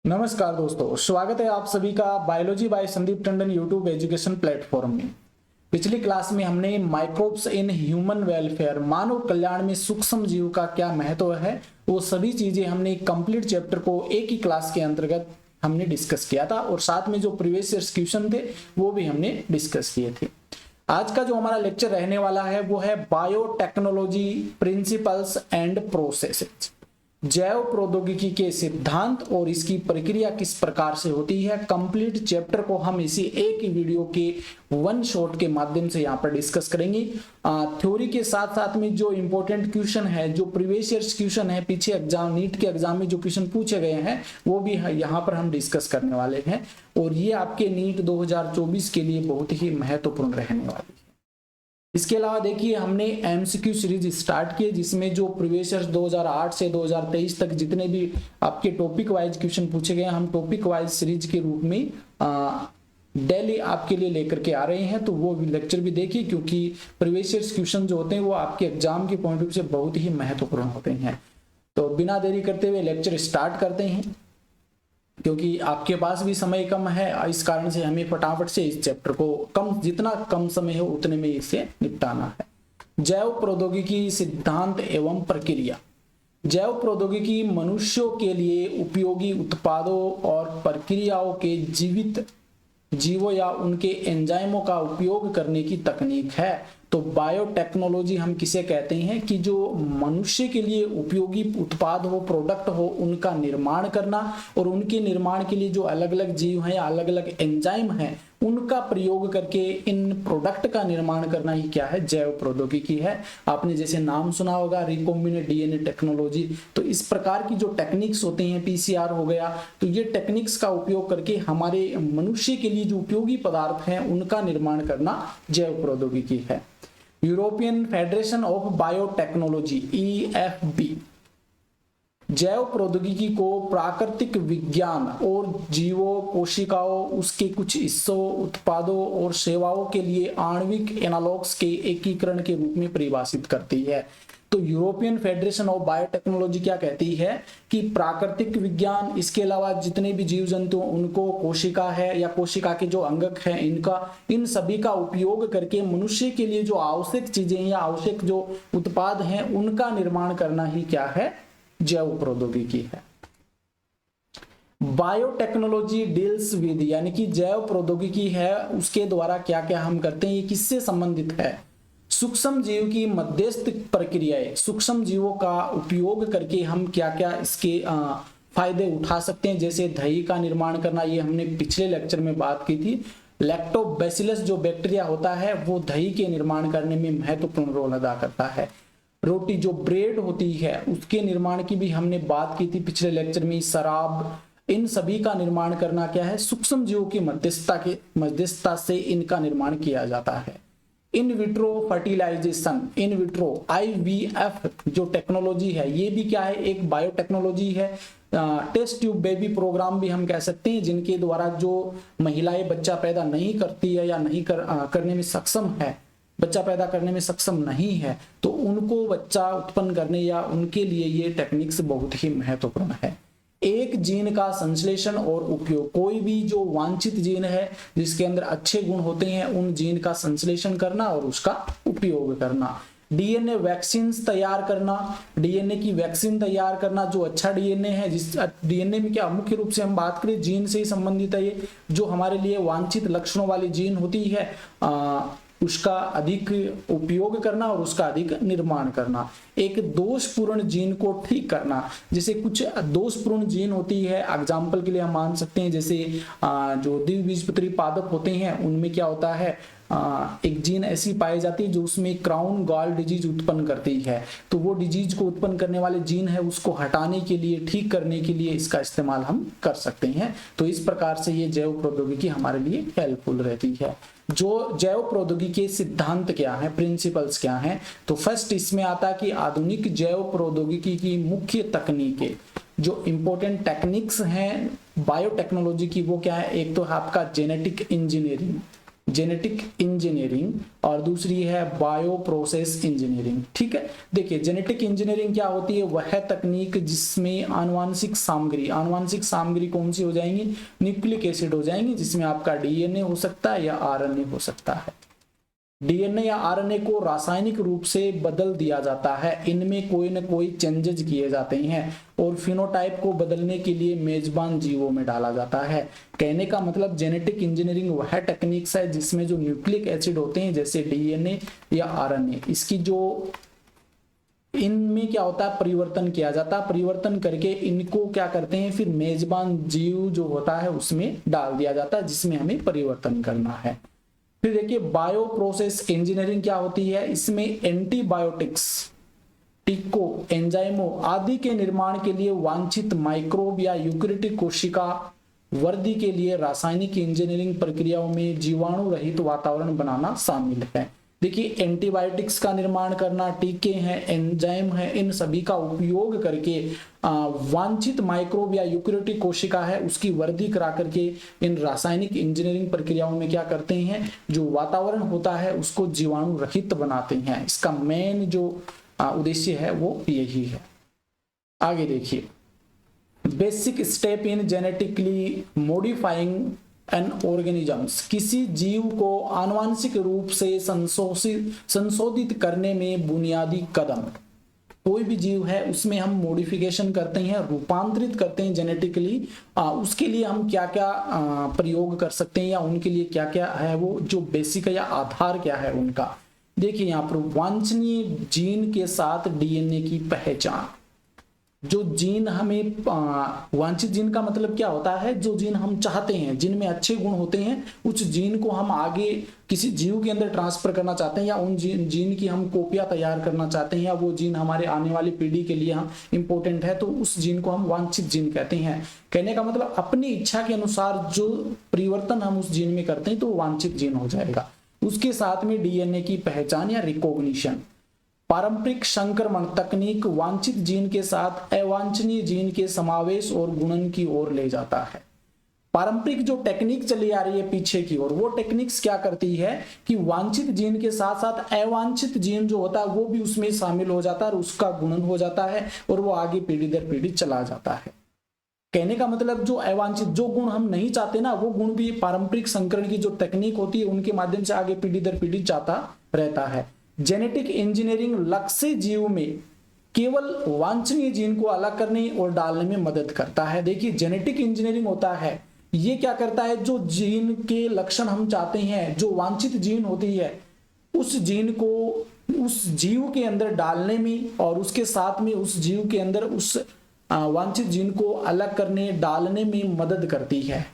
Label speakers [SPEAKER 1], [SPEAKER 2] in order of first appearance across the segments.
[SPEAKER 1] नमस्कार दोस्तों, स्वागत है आप सभी का biology by Sandeep Tandon YouTube education platform में। पिछली क्लास में हमने माइक्रोब्स इन ह्यूमन वेलफेयर, मानव कल्याण में सूक्ष्म जीव का क्या महत्व है, वो सभी चीजें हमने कंप्लीट चैप्टर को एक ही क्लास के अंतर्गत हमने डिस्कस किया था और साथ में जो प्रीवियस ईयर क्वेश्चन थे वो भी हमने डिस्कस किए थे। आज का जो हमारा लेक्चर रहने वाला है वो है बायोटेक्नोलॉजी प्रिंसिपल्स एंड प्रोसेसेस। जैव प्रौद्योगिकी के सिद्धांत और इसकी प्रक्रिया किस प्रकार से होती है, कंप्लीट चैप्टर को हम इसी एक ही वीडियो के वन शॉट के माध्यम से यहाँ पर डिस्कस करेंगे। थ्योरी के साथ साथ में जो इंपॉर्टेंट क्वेश्चन है, जो प्रीवियस ईयर क्वेश्चन है, पीछे एग्जाम नीट के एग्जाम में जो क्वेश्चन पूछे गए हैं वो भी यहाँ पर हम डिस्कस करने वाले हैं और ये आपके नीट 2024 के लिए बहुत ही महत्वपूर्ण रहने वाली है। इसके अलावा देखिए, हमने एमसीक्यू सीरीज स्टार्ट की जिसमें जो प्रीवियस ईयर 2008 से 2023 तक जितने भी आपके टॉपिक वाइज क्वेश्चन पूछे गए हम टॉपिक वाइज सीरीज के रूप में डेली आपके लिए लेकर के आ रहे हैं। तो वो लेक्चर भी देखिए क्योंकि प्रीवियस ईयर क्वेश्चन जो होते हैं वो आपके एग्जाम के पॉइंट ऑफ व्यू से बहुत ही महत्वपूर्ण होते हैं। तो बिना देरी करते हुए लेक्चर स्टार्ट करते हैं क्योंकि आपके पास भी समय कम है, इस कारण से हमें फटाफट से इस चैप्टर को जितना कम समय हो उतने में इसे निपटाना है। जैव प्रौद्योगिकी सिद्धांत एवं प्रक्रिया। जैव प्रौद्योगिकी मनुष्यों के लिए उपयोगी उत्पादों और प्रक्रियाओं के जीवित जीवों या उनके एंजाइमों का उपयोग करने की तकनीक है। तो बायोटेक्नोलॉजी हम किसे कहते हैं कि जो मनुष्य के लिए उपयोगी उत्पाद हो, प्रोडक्ट हो, उनका निर्माण करना और उनके निर्माण के लिए जो अलग अलग जीव हैं या अलग अलग एंजाइम हैं उनका प्रयोग करके इन प्रोडक्ट का निर्माण करना ही क्या है, जैव प्रौद्योगिकी है। आपने जैसे नाम सुना होगा रिकॉम्बिनेंट डीएनए टेक्नोलॉजी। तो इस प्रकार की जो टेक्निक्स होती हैं, पीसीआर हो गया, तो ये टेक्निक्स का उपयोग करके हमारे मनुष्य के लिए जो उपयोगी पदार्थ हैं उनका निर्माण करना जैव प्रौद्योगिकी है। European federation of biotechnology EFB जैव प्रौद्योगिकी को प्राकृतिक विज्ञान और जीवों, कोशिकाओं, उसके कुछ हिस्सों, उत्पादों और सेवाओं के लिए आणविक एनालॉग्स के एकीकरण के रूप में परिभाषित करती है। तो यूरोपियन फेडरेशन ऑफ बायोटेक्नोलॉजी क्या कहती है कि प्राकृतिक विज्ञान, इसके अलावा जितने भी जीव जंतु उनको कोशिका है या कोशिका के जो अंगक है इन सभी का उपयोग करके मनुष्य के लिए जो आवश्यक चीजें या आवश्यक जो उत्पाद हैं उनका निर्माण करना ही क्या है, जैव प्रौद्योगिकी है। बायोटेक्नोलॉजी डील्स विद, यानी कि जैव प्रौद्योगिकी है उसके द्वारा क्या क्या हम करते हैं, ये किससे संबंधित है, सूक्ष्म जीव की मध्यस्थ प्रक्रियाएं, सूक्ष्म जीवों का उपयोग करके हम क्या क्या इसके फायदे उठा सकते हैं। जैसे दही का निर्माण करना, ये हमने पिछले लेक्चर में बात की थी। लैक्टोबैसिलस जो बैक्टीरिया होता है वो दही के निर्माण करने में महत्वपूर्ण रोल अदा करता है। रोटी जो ब्रेड होती है उसके निर्माण की भी हमने बात की थी पिछले लेक्चर में। शराब, इन सभी का निर्माण करना क्या है, सूक्ष्म जीवों की मध्यस्थता से इनका निर्माण किया जाता है। In vitro fertilisation, in vitro IVF जो टेक्नोलॉजी है ये भी क्या है, एक बायोटेक्नोलॉजी है। टेस्ट ट्यूब बेबी प्रोग्राम भी हम कह सकते हैं, जिनके द्वारा जो महिलाएं बच्चा पैदा नहीं करती है या नहीं करने में सक्षम है, बच्चा पैदा करने में सक्षम नहीं है, तो उनको बच्चा उत्पन्न करने या उनके लिए ये टेक्निक्स बहुत ही महत्वपूर्ण है। एक जीन का संश्लेषण और उपयोग, कोई भी जो वांछित जीन है जिसके अंदर अच्छे गुण होते हैं उन जीन का संश्लेषण करना और उसका उपयोग करना। डीएनए वैक्सीन तैयार करना, डीएनए की वैक्सीन तैयार करना, जो अच्छा डीएनए है, जिस डीएनए में क्या मुख्य रूप से हम बात करें जीन से ही संबंधित है, ये जो हमारे लिए वांछित लक्षणों वाली जीन होती है उसका अधिक उपयोग करना और उसका अधिक निर्माण करना। एक दोषपूर्ण जीन को ठीक करना, जैसे कुछ दोषपूर्ण जीन होती है, एग्जाम्पल के लिए हम मान सकते हैं जैसे जो द्विबीजपत्री पादप होते हैं उनमें क्या होता है, एक जीन ऐसी पाई जाती है जो उसमें क्राउन गॉल डिजीज उत्पन्न करती है। तो वो डिजीज को उत्पन्न करने वाले जीन है उसको हटाने के लिए, ठीक करने के लिए इसका इस्तेमाल हम कर सकते हैं। तो इस प्रकार से ये जैव प्रौद्योगिकी हमारे लिए हेल्पफुल रहती है। जो जैव प्रौद्योगिकी के सिद्धांत क्या है, प्रिंसिपल्स क्या हैं, तो फर्स्ट इसमें आता है कि आधुनिक जैव प्रौद्योगिकी की मुख्य तकनीकें, जो इंपॉर्टेंट टेक्निक्स हैं बायोटेक्नोलॉजी की वो क्या है। एक तो आपका जेनेटिक इंजीनियरिंग, जेनेटिक इंजीनियरिंग और दूसरी है बायो प्रोसेस इंजीनियरिंग। ठीक है, देखिए जेनेटिक इंजीनियरिंग क्या होती है, वह तकनीक जिसमें आनुवांशिक सामग्री कौन सी हो जाएंगी, न्यूक्लिक एसिड हो जाएंगी, जिसमें आपका डीएनए हो सकता है या आरएनए हो सकता है। डीएनए या आरएनए को रासायनिक रूप से बदल दिया जाता है, इनमें कोई न कोई चेंजेस किए जाते हैं और फिनोटाइप को बदलने के लिए मेजबान जीवों में डाला जाता है। कहने का मतलब जेनेटिक इंजीनियरिंग वह टेक्निक्स है जिसमें जो न्यूक्लिक एसिड होते हैं जैसे डीएनए या आरएनए, इसकी जो इनमें क्या होता है परिवर्तन किया जाता है, परिवर्तन करके इनको क्या करते हैं फिर मेजबान जीव जो होता है उसमें डाल दिया जाता है, जिसमें हमें परिवर्तन करना है। फिर देखिए बायो प्रोसेस इंजीनियरिंग क्या होती है, इसमें एंटीबायोटिक्स, टीको, एंजाइमों आदि के निर्माण के लिए वांछित माइक्रोब या यूकेरियोटिक कोशिका वृद्धि के लिए रासायनिक इंजीनियरिंग प्रक्रियाओं में जीवाणु रहित वातावरण बनाना शामिल है। देखिए एंटीबायोटिक्स का निर्माण करना, टीके हैं, एंजाइम है, इन सभी का उपयोग करके वांछित माइक्रोब या यूकेरियोटिक कोशिका है उसकी वृद्धि करा करके इन रासायनिक इंजीनियरिंग प्रक्रियाओं में क्या करते हैं, जो वातावरण होता है उसको जीवाणु रहित बनाते हैं। इसका मेन जो उद्देश्य है वो यही है। आगे देखिए basic step in genetically modifying N organisms, किसी जीव को आनुवांशिक रूप से संशोधित करने में बुनियादी कदम। कोई भी जीव है उसमें हम मॉडिफिकेशन करते हैं, रूपांतरित करते हैं जेनेटिकली, उसके लिए हम क्या क्या प्रयोग कर सकते हैं या उनके लिए क्या क्या है वो जो बेसिक या आधार क्या है उनका। देखिए यहाँ पर वांछनीय जीन के साथ डीएनए की पहचान। जो जीन हमें वांछित जीन का मतलब क्या होता है, जो जीन हम चाहते हैं, जिनमें अच्छे गुण होते हैं, उस जीन को हम आगे किसी जीव के अंदर ट्रांसफर करना चाहते हैं या उन जीन की हम कॉपियां तैयार करना चाहते हैं या वो जीन हमारे आने वाली पीढ़ी के लिए हम इंपॉर्टेंट है, तो उस जीन को हम वांछित जीन कहते हैं। कहने का मतलब अपनी इच्छा के अनुसार जो परिवर्तन हम उस जीन में करते हैं तो वांछित जीन हो जाएगा। उसके साथ में डीएनए की पहचान या रिकॉग्निशन। पारंपरिक संक्रमण तकनीक वांछित जीन के साथ अवांछनीय जीन के समावेश और गुणन की ओर ले जाता है। पारंपरिक जो टेक्निक चली आ रही है पीछे की ओर, वो टेक्निक्स क्या करती है कि वांछित जीन के साथ साथ अवांछित जीन जो होता है वो भी उसमें शामिल हो जाता है और उसका गुणन हो जाता है और वो आगे पीढ़ी दर पीढ़ी चला जाता है। कहने का मतलब जो अवांछित जो गुण हम नहीं चाहते ना, वो गुण भी पारंपरिक संकरण की जो टेक्निक होती है उनके माध्यम से आगे पीढ़ी दर पीढ़ी जाता रहता है। जेनेटिक इंजीनियरिंग लक्ष्य जीव में केवल वांछनीय जीन को अलग करने और डालने में मदद करता है। देखिए जेनेटिक इंजीनियरिंग होता है, ये क्या करता है, जो जीन के लक्षण हम चाहते हैं, जो वांछित जीन होती है, उस जीन को उस जीव के अंदर डालने में और उसके साथ में उस जीव के अंदर उस वांछित जीन को अलग करने डालने में मदद करती है।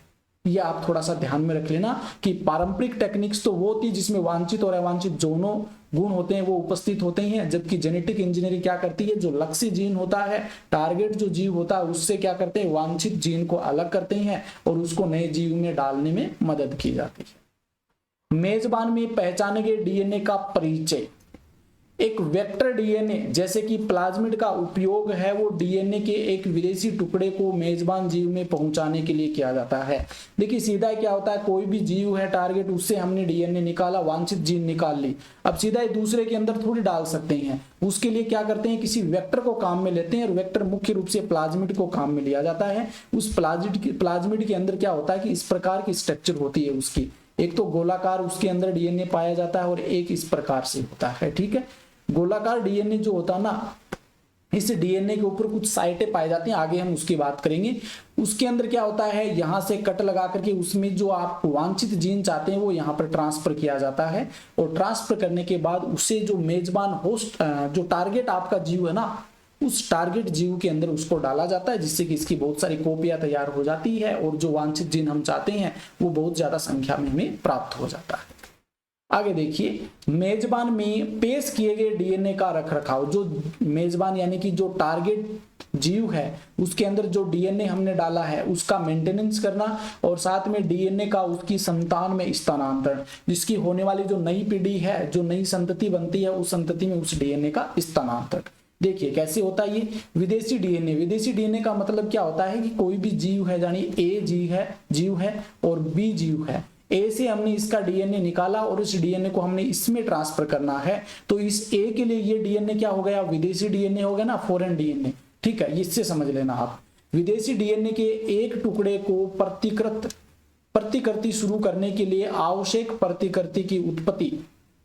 [SPEAKER 1] ये आप थोड़ा सा ध्यान में रख लेना कि पारंपरिक टेक्निक्स तो वो होती है जिसमें वांछित और अवांछित दोनों गुण होते हैं वो उपस्थित होते हैं, जबकि जेनेटिक इंजीनियरिंग क्या करती है, जो लक्ष्य जीन होता है, टारगेट जो जीव होता है, उससे क्या करते हैं, वांछित जीन को अलग करते हैं और उसको नए जीव में डालने में मदद की जाती है। मेजबान में पहचाने गए डीएनए का परिचय। एक वेक्टर डीएनए जैसे कि प्लाज्मिड का उपयोग है वो डीएनए के एक विदेशी टुकड़े को मेजबान जीव में पहुंचाने के लिए किया जाता है। देखिए सीधा क्या होता है, कोई भी जीव है टारगेट, उससे हमने डीएनए निकाला, वांछित जीन निकाल ली, अब सीधा दूसरे के अंदर थोड़ी डाल सकते हैं। उसके लिए क्या करते हैं, किसी वेक्टर को काम में लेते हैं और वेक्टर मुख्य रूप से प्लाज्मिड को काम में लिया जाता है। उस प्लाज्मिड के अंदर क्या होता है कि इस प्रकार की स्ट्रक्चर होती है उसकी, एक तो गोलाकार उसके अंदर डीएनए पाया जाता है और एक इस प्रकार से होता है। ठीक है, गोलाकार डीएनए जो होता है ना, इस डीएनए के ऊपर कुछ साइटें पाई जाती हैं, आगे हम उसकी बात करेंगे। उसके अंदर क्या होता है, यहां से कट लगा करके उसमें जो आप वांछित जीन चाहते हैं वो यहां पर ट्रांसफर किया जाता है और ट्रांसफर करने के बाद उसे जो मेजबान होस्ट जो टारगेट आपका जीव है ना, उस टारगेट जीव के अंदर उसको डाला जाता है, जिससे कि इसकी बहुत सारी कॉपियां तैयार हो जाती है और जो वांछित जीन हम चाहते हैं वो बहुत ज्यादा संख्या में हमें प्राप्त हो जाता है। आगे देखिए, मेजबान में पेश किए गए डीएनए का रखरखाव। जो मेजबान यानी कि जो टारगेट जीव है उसके अंदर जो डीएनए हमने डाला है उसका मेंटेनेंस करना और साथ में डीएनए का उसकी संतान में स्थानांतरण, जिसकी होने वाली जो नई पीढ़ी है, जो नई संतति बनती है, उस संतति में उस डीएनए का स्थानांतरण। देखिए कैसे होता है ये विदेशी डीएनए। विदेशी डीएनए का मतलब क्या होता है कि कोई भी जीव है, यानी ए जीव है और बी जीव है, ए से हमने इसका डीएनए निकाला और इस डीएनए को हमने इसमें ट्रांसफर करना है, तो इस ए के लिए ये डीएनए क्या हो गया, विदेशी डीएनए हो गया ना, फॉरेन डीएनए। ठीक है, इससे समझ लेना आप। विदेशी डीएनए के एक टुकड़े को प्रतिकृति शुरू करने के लिए आवश्यक प्रतिकृति की उत्पत्ति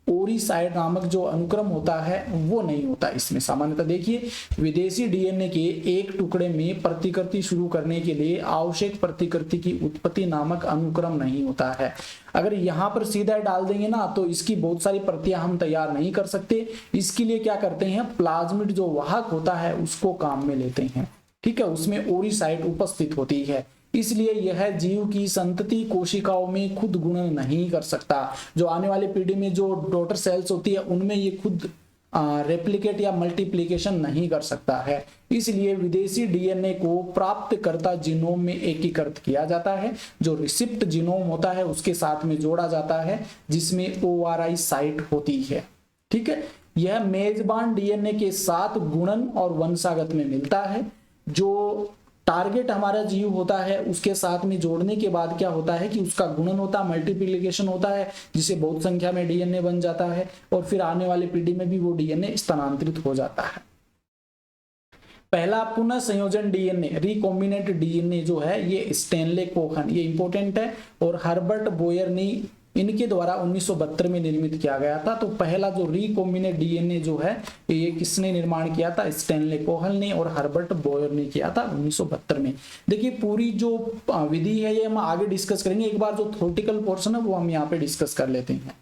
[SPEAKER 1] ओरिसाइड नामक जो अनुक्रम होता है वो नहीं होता इसमें। सामान्यतः देखिए, विदेशी डीएनए के एक टुकड़े में प्रतिकृति शुरू करने के लिए आवश्यक प्रतिकृति की उत्पत्ति नामक अनुक्रम नहीं होता है। अगर यहाँ पर सीधा डाल देंगे ना तो इसकी बहुत सारी प्रतियां हम तैयार नहीं कर सकते। इसके लिए क्या करते हैं, प्लाज्मिड जो वाहक होता है उसको काम में लेते हैं। ठीक है, उसमें ओरिसाइड उपस्थित होती है, इसलिए यह जीव की संतति कोशिकाओं में खुद गुणन नहीं कर सकता। जो आने वाली पीढ़ी में जो डॉटर सेल्स होती है उनमें ये खुद रेप्लिकेट या मल्टीप्लिकेशन नहीं कर सकता है। इसलिए विदेशी डीएनए को प्राप्तकर्ता जीनोम में एकीकृत किया जाता है, जो रिसिप्ट जीनोम होता है उसके साथ में जोड़ा जाता है, जिसमें ओआरआई साइट होती है। ठीक है, यह मेजबान डीएनए के साथ गुणन और वंशागत में मिलता है। जो टारगेट हमारा जीव होता है उसके साथ में जोड़ने के बाद क्या होता है कि उसका गुणन होता है, मल्टीप्लिकेशन होता है, जिससे बहुत संख्या में डीएनए बन जाता है और फिर आने वाली पीढ़ी में भी वो डीएनए स्थानांतरित हो जाता है। पहला पुनः संयोजन डीएनए, रिकॉम्बिनेंट डीएनए जो है ये स्टैनले कोहन, ये इंपॉर्टेंट है, और हर्बर्ट बोयर ने इनके द्वारा 1972 में निर्मित किया गया था। तो पहला जो रिकॉम्बिनेंट डीएनए जो है ये किसने निर्माण किया था, स्टैनले कोहन ने और हर्बर्ट बोयर ने किया था 1972 में। देखिए पूरी जो विधि है ये हम आगे डिस्कस करेंगे, एक बार जो थ्योरेटिकल पोर्शन है वो हम यहाँ पे डिस्कस कर लेते हैं।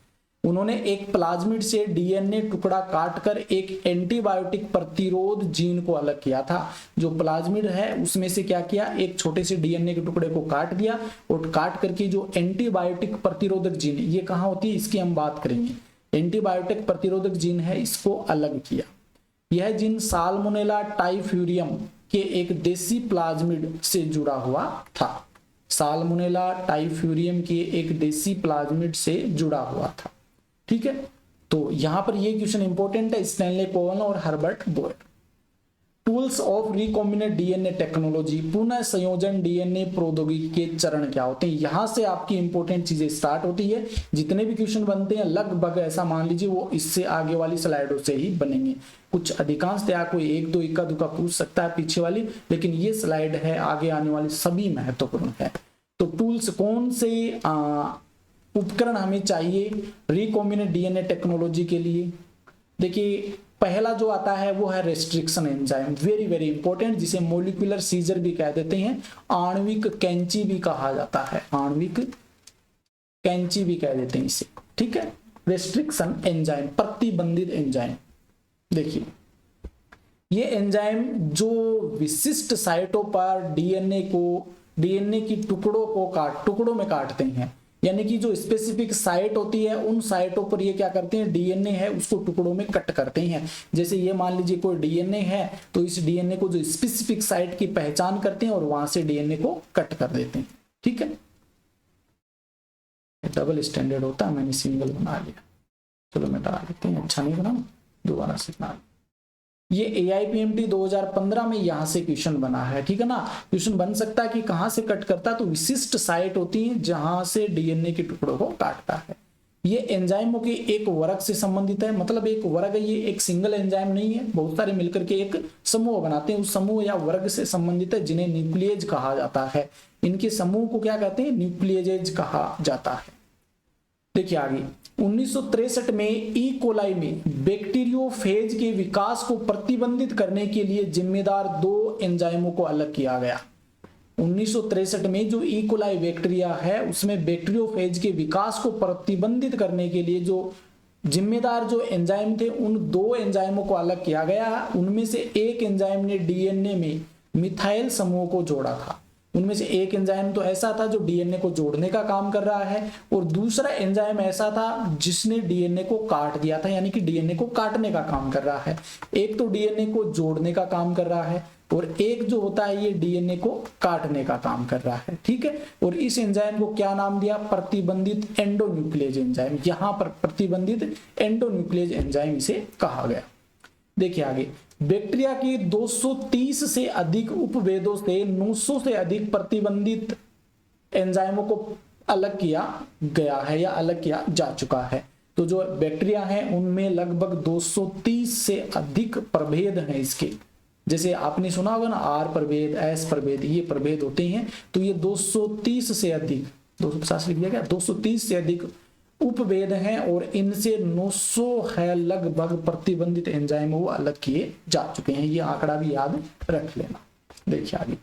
[SPEAKER 1] उन्होंने एक प्लाज्मिड से डीएनए टुकड़ा काटकर एक एंटीबायोटिक प्रतिरोध जीन को अलग किया था। जो प्लाज्मिड है उसमें से क्या किया, एक छोटे से डीएनए के टुकड़े को काट दिया और काट करके जो एंटीबायोटिक प्रतिरोधक जीन, ये कहाँ होती है इसकी हम बात करेंगे, एंटीबायोटिक प्रतिरोधक जीन है, इसको अलग किया। यह जीन साल्मोनेला टाइफ्यूरियम के एक देसी प्लाज्मिड से जुड़ा हुआ था। साल्मोनेला टाइफ्यूरियम के एक देसी प्लाज्मिड से जुड़ा हुआ था। ठीक है, तो यहां पर ये क्वेश्चन इंपॉर्टेंट है, स्टैनले कोहन और Herbert Boyer. Tools of recombinant DNA technology, पुनः संयोजन डीएनए प्रौद्योगिकी के चरण क्या होते हैं, यहां से आपकी इंपॉर्टेंट चीजें स्टार्ट होती है। जितने भी क्वेश्चन बनते हैं लगभग ऐसा मान लीजिए वो इससे आगे वाली स्लाइडों से ही बनेंगे। कुछ अधिकांश या कोई एक दो इक्का दुक्का पूछ सकता है पीछे वाली, लेकिन ये स्लाइड है आगे आने वाली सभी महत्वपूर्ण है। तो टूल्स कौन से उपकरण हमें चाहिए रिकॉम्बिनेंट डीएनए टेक्नोलॉजी के लिए, देखिए पहला जो आता है वो है restriction enzyme, very very important, जिसे मोलिकुलर सीजर भी कह देते हैं, आणविक कैंची भी कहा जाता है, आणविक कैंची भी कह देते हैं इसे। ठीक है, रेस्ट्रिक्शन एंजाइम, प्रतिबंधित एंजाइम। देखिए ये एंजाइम जो विशिष्ट साइटों पर डीएनए की टुकड़ों में काटते हैं, यानी कि जो स्पेसिफिक साइट होती है उन साइटों पर ये क्या करते हैं, डीएनए है उसको टुकड़ों में कट करते हैं। जैसे ये मान लीजिए कोई डीएनए है तो इस डीएनए को जो स्पेसिफिक साइट की पहचान करते हैं और वहां से डीएनए को कट कर देते हैं। ठीक है, डबल स्टैंडर्ड होता है, मैंने सिंगल बना लिया, चलो मिटा देते हैं, अच्छा नहीं बना, दोबारा से बना। ये AIPMT 2015 में यहां से क्वेश्चन बना है। ठीक है ना, क्वेश्चन बन सकता है कि कहां से कट करता है, तो विशिष्ट साइट होती है जहां से डीएनए के टुकड़ों को काटता है। ये एंजाइमों के एक वर्ग से संबंधित है, मतलब एक वर्ग है, ये एक सिंगल एंजाइम नहीं है, बहुत सारे मिलकर के एक समूह बनाते हैं, उस समूह या वर्ग से संबंधित है जिन्हें न्यूक्लियेज कहा जाता है। इनके समूह को क्या कहते हैं, न्यूक्लियेज कहा जाता है। देखिए आगे 1963 में ई कोलाई में बैक्टीरियोफेज के विकास को प्रतिबंधित करने के लिए जिम्मेदार 2 एंजाइमों को अलग किया गया। 1963 में जो ई कोलाई बैक्टीरिया है उसमें बैक्टीरियोफेज के विकास को प्रतिबंधित करने के लिए जो जिम्मेदार जो एंजाइम थे उन 2 एंजाइमों को अलग किया गया। उनमें से एक एंजाइम ने डीएनए में मिथाइल समूह को जोड़ा था। उनमें से एक एंजाइम तो ऐसा था जो डीएनए को जोड़ने का काम कर रहा है और दूसरा एंजाइम ऐसा था जिसने डीएनए को काट दिया था, यानी कि डीएनए को काटने का काम कर रहा है। एक तो डीएनए को जोड़ने का काम कर रहा है और एक जो होता है ये डीएनए को काटने का काम कर रहा है। ठीक है, और इस एंजाइम को क्या नाम दिया, प्रतिबंधित एंडोन्यूक्लियेज एंजाइम। यहां पर प्रतिबंधित एंडोन्यूक्लियेज एंजाइम इसे कहा गया। देखिए आगे, बैक्टीरिया की 230 से अधिक उपवेदों से 900 से अधिक प्रतिबंधित एंजाइमों को अलग किया गया है या अलग किया जा चुका है। तो जो बैक्टीरिया हैं उनमें लगभग 230 से अधिक प्रभेद हैं इसके। जैसे आपने सुना होगा ना आर प्रभेद, एस प्रभेद, ये प्रभेद होते हैं। तो ये 230 से अधिक, 250 लिख दिया गया, 230 से अधिक उपभेद हैं और इनसे 900 है लगभग प्रतिबंधित एंजाइम वो अलग किए जा चुके हैं। ये आंकड़ा भी याद रख लेना। देखिए आगे,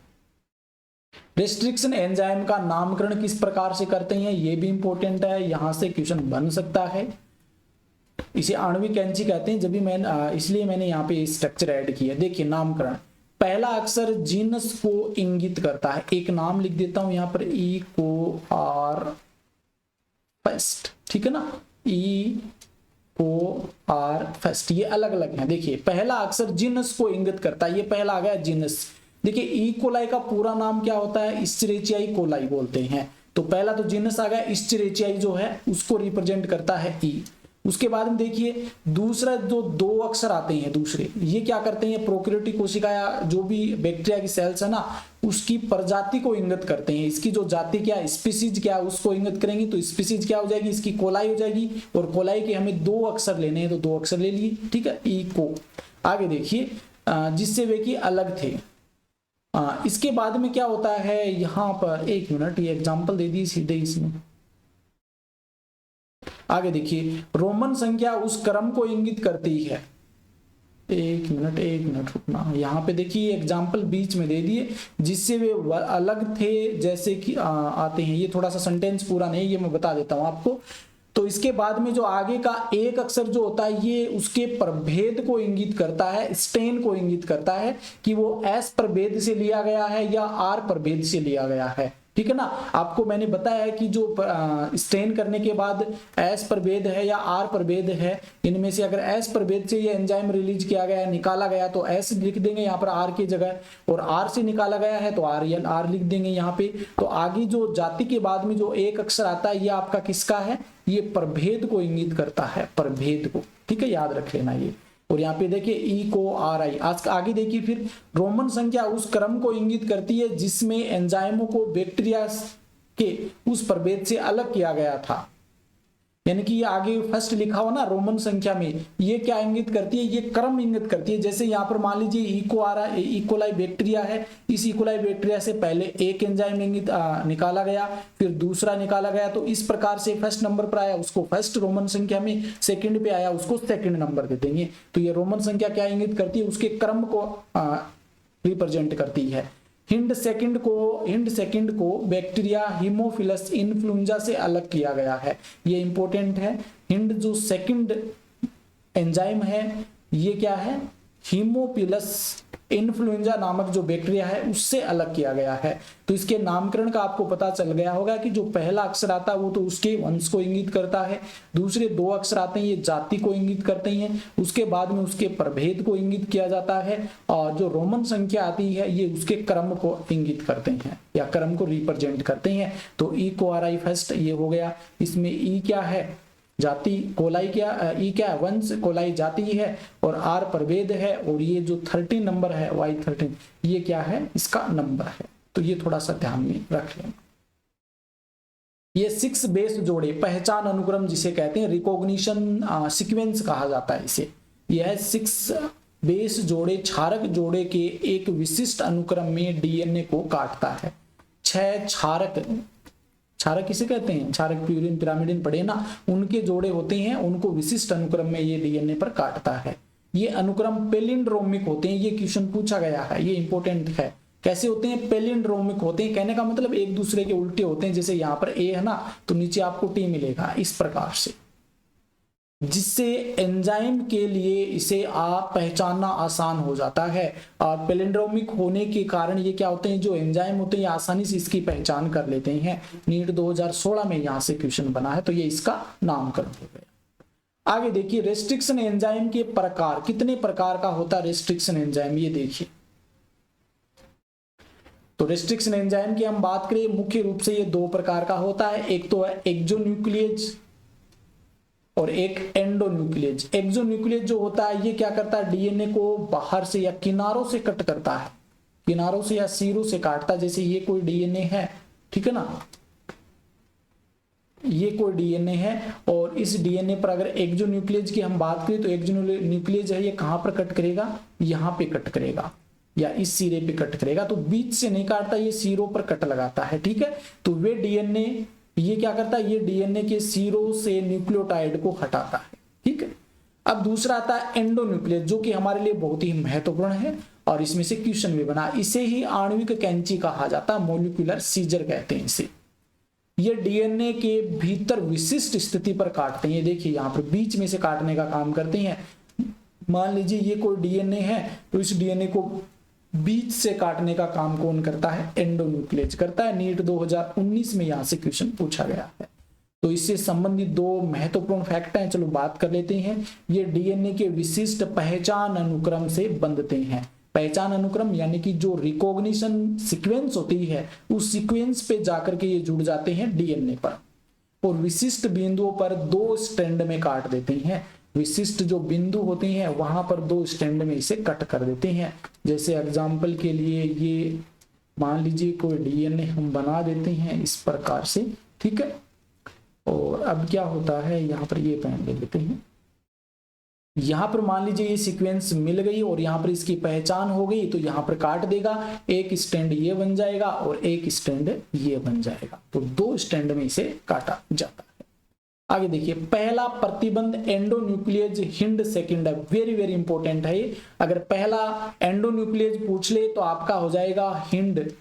[SPEAKER 1] रेस्ट्रिक्शन एंजाइम का नामकरण किस प्रकार से करते हैं, ये भी इंपॉर्टेंट है, यहां से क्वेश्चन बन सकता है। इसे आणविक कैंची कहते हैं, जब भी इसलिए मैंने यहाँ पे स्ट्रक्चर ऐड किया। देखिए नामकरण, पहला अक्षर जीनस को इंगित करता है। एक नाम लिख देता हूं यहाँ पर, ई को आर फेस्ट, ठीक है ना, ई को आर फेस्ट, ये अलग अलग है। देखिए पहला अक्षर जीनस को इंगित करता है, ये पहला आ गया जीनस। देखिए ई कोलाई का पूरा नाम क्या होता है, इस्चरेचियाई कोलाई बोलते हैं। तो पहला तो जीनस आ गया, इस्चरेचियाई जो है उसको रिप्रेजेंट करता है ई। उसके बाद में देखिए दूसरा जो दो अक्षर आते हैं दूसरे, ये क्या करते हैं, प्रोकैरियोटिक कोशिका या जो भी बैक्टीरिया की सेल्स है ना उसकी प्रजाति को इंगित करते हैं। इसकी जो जाति क्या, स्पीसीज क्या, उसको इंगित करेंगे। तो स्पीसीज क्या हो जाएगी, इसकी कोलाई हो जाएगी। और कोलाई के हमें दो अक्षर लेने हैं, तो दो अक्षर ले लिए, ठीक है, ई को। आगे देखिए जिससे वे की अलग थे। इसके बाद में क्या होता है, यहां पर एक मिनट, ये एग्जाम्पल दे दी सीधे इसमें। आगे देखिए रोमन संख्या उस क्रम को इंगित करती है। एक मिनट रुकना, यहाँ पे देखिए एग्जाम्पल बीच में दे दिए, जिससे वे अलग थे जैसे कि आते हैं। ये थोड़ा सा सेंटेंस पूरा नहीं, ये मैं बता देता हूं आपको। तो इसके बाद में जो आगे का एक अक्षर जो होता है ये उसके प्रभेद को इंगित करता है, स्टेन को इंगित करता है कि वो एस प्रभेद से लिया गया है या आर प्रभेद से लिया गया है, ठीक है ना। आपको मैंने बताया है कि जो स्टेन करने के बाद एस प्रभेद है या आर प्रभेद है, इनमें से अगर एस प्रभेद से ये एंजाइम रिलीज किया गया है, निकाला गया, तो एस लिख देंगे यहाँ पर आर की जगह, और आर से निकाला गया है तो आर लिख देंगे यहाँ पे। तो आगे जो जाति के बाद में जो एक अक्षर आता है ये आपका किसका है, ये प्रभेद को इंगित करता है, प्रभेद को, ठीक है, याद रख लेना ये। और यहाँ पे देखिए ई को आर आई। आज आगे देखिए फिर रोमन संख्या उस क्रम को इंगित करती है जिसमें एंजाइमों को बैक्टीरिया के उस प्रभेद से अलग किया गया था। यानी कि ये आगे फर्स्ट लिखा हो ना रोमन संख्या में, ये क्या इंगित करती है, ये क्रम इंगित करती है। जैसे यहाँ पर मान लीजिए इकोलाई बैक्टीरिया है, इस इकोलाई बैक्टीरिया से पहले एक एंजाइम इंगित निकाला गया, फिर दूसरा निकाला गया, तो इस प्रकार से फर्स्ट नंबर पर आया उसको फर्स्ट रोमन संख्या में, सेकंड पे आया उसको सेकंड नंबर दे देंगे। तो ये रोमन संख्या क्या इंगित करती है, उसके क्रम को रिप्रेजेंट करती है। हिंड सेकंड को बैक्टीरिया हीमोफिलस इन्फ्लुएंजा से अलग किया गया है, ये इंपॉर्टेंट है। हिंड जो सेकंड एंजाइम है ये क्या है, हीमोफिलस इन्फ्लुएंजा नामक जो बैक्टीरिया है उससे अलग किया गया है। तो इसके नामकरण का आपको पता चल गया होगा कि जो पहला अक्षर आता है वो तो उसके वंश को इंगित करता है, दूसरे दो अक्षर आते हैं ये जाति को इंगित करते हैं, उसके बाद में उसके प्रभेद को इंगित किया जाता है, और जो रोमन संख्या आती है ये उसके क्रम को इंगित करते हैं या क्रम को रिप्रेजेंट करते हैं। तो ई को आर आई फर्स्ट ये हो गया। इसमें ई क्या है, जाति, कोलाई क्या, ई क्या है, वंश, कोलाई जाति है, और आर प्रभेद है, और ये जो 13 नंबर है Y13 ये क्या है, इसका नंबर है। तो ये थोड़ा सा ध्यान में रख लेना। ये 6 बेस जोड़े, पहचान अनुक्रम जिसे कहते हैं, रिकॉग्निशन सीक्वेंस कहा जाता है इसे। यह 6 बेस जोड़े क्षारक जोड़े के एक विशिष्ट अनुक्रम में डीएनए को काटता है। 6 क्षारक किसे कहते हैं, क्षारक प्यूरिन पिरामिडिन पढ़े ना, उनके जोड़े होते हैं, उनको विशिष्ट अनुक्रम में ये डीएनए पर काटता है। ये अनुक्रम पेलिंड्रोमिक होते हैं, ये क्वेश्चन पूछा गया है, ये इंपॉर्टेंट है। कैसे होते हैं, पेलिंड्रोमिक होते हैं, कहने का मतलब एक दूसरे के उल्टे होते हैं। जैसे यहाँ पर ए है ना तो नीचे आपको टी मिलेगा, इस प्रकार से, जिससे एंजाइम के लिए इसे आप पहचानना आसान हो जाता है। और पैलिंड्रोमिक होने के कारण ये क्या होते हैं, जो एंजाइम होते हैं आसानी से इसकी पहचान कर लेते हैं। नीट 2016 में यहां से क्वेश्चन बना है, तो ये इसका नामकरण हो गया। आगे देखिए रेस्ट्रिक्शन एंजाइम के प्रकार, कितने प्रकार का होता है रेस्ट्रिक्शन एंजाइम, ये देखिए। तो रेस्ट्रिक्शन एंजाइम की हम बात करें, मुख्य रूप से ये 2 प्रकार का होता है। एक तो है एक्सोन्यूक्लियेज और एक एंडोन्यूक्लियेज। एक्सोन्यूक्लियेज जो होता है ये क्या करता है, डीएनए को बाहर से या किनारों से कट करता है, किनारों से या सिरों से काटता है। जैसे ये कोई डीएनए है, ठीक है ना, ये कोई डीएनए है और इस डीएनए पर अगर एक्सोन्यूक्लियस की हम बात करें तो एक्सोन्यूक्लियस है ये कहां पर कट करेगा, यहां पे कट करेगा या इस सिरे पे कट करेगा। तो बीच से नहीं काटता, ये सिरों पर कट लगाता है, ठीक है। तो वे डीएनए ये क्या करता है, ये डीएनए के सिरों से न्यूक्लियोटाइड को हटाता है, ठीक है। अब दूसरा आता है एंडोन्यूक्लियस, जो कि हमारे लिए बहुत ही महत्वपूर्ण है और इसमें से क्वेश्चन भी बना। इसे ही आणविक कैंची कहा जाता है, मोलिकुलर सीजर कहते हैं इसे। ये डीएनए के भीतर विशिष्ट स्थिति पर काटते हैं, ये देखिए यहाँ पर बीच में से काटने का काम करते हैं। मान लीजिए ये कोई डीएनए है तो इस डीएनए को बीच से काटने का काम कौन करता है, एंडोन्यूक्लियस करता है। नीट 2019 में यहां से क्वेश्चन पूछा गया है। तो इससे संबंधित दो महत्वपूर्ण फैक्ट हैं, चलो बात कर लेते हैं। ये डीएनए के विशिष्ट पहचान अनुक्रम से बंधते हैं। पहचान अनुक्रम यानी कि जो रिकॉग्निशन सीक्वेंस होती है उस सीक्वेंस पे जाकर के ये जुड़ जाते हैं डीएनए पर और विशिष्ट बिंदुओं पर 2 स्ट्रैंड में काट देते हैं। विशिष्ट जो बिंदु होते हैं वहां पर 2 स्ट्रैंड में इसे कट कर देते हैं। जैसे एग्जांपल के लिए ये मान लीजिए कोई डीएनए हम बना देते हैं इस प्रकार से, ठीक है। और अब क्या होता है, यहाँ पर ये पेन ले लेते हैं। यहां पर मान लीजिए ये सीक्वेंस मिल गई और यहां पर इसकी पहचान हो गई तो यहां पर काट देगा, एक स्टैंड ये बन जाएगा और एक स्टैंड ये बन जाएगा। तो 2 स्टैंड में इसे काटा जाता है। आगे देखिए, पहला प्रतिबंध एंडोन्यूक्लियस हिंड सेकंड है, वेरी वेरी इंपॉर्टेंट है ये। अगर पहला एंडोन्यूक्लियस पूछ ले तो आपका हो जाएगा हिंड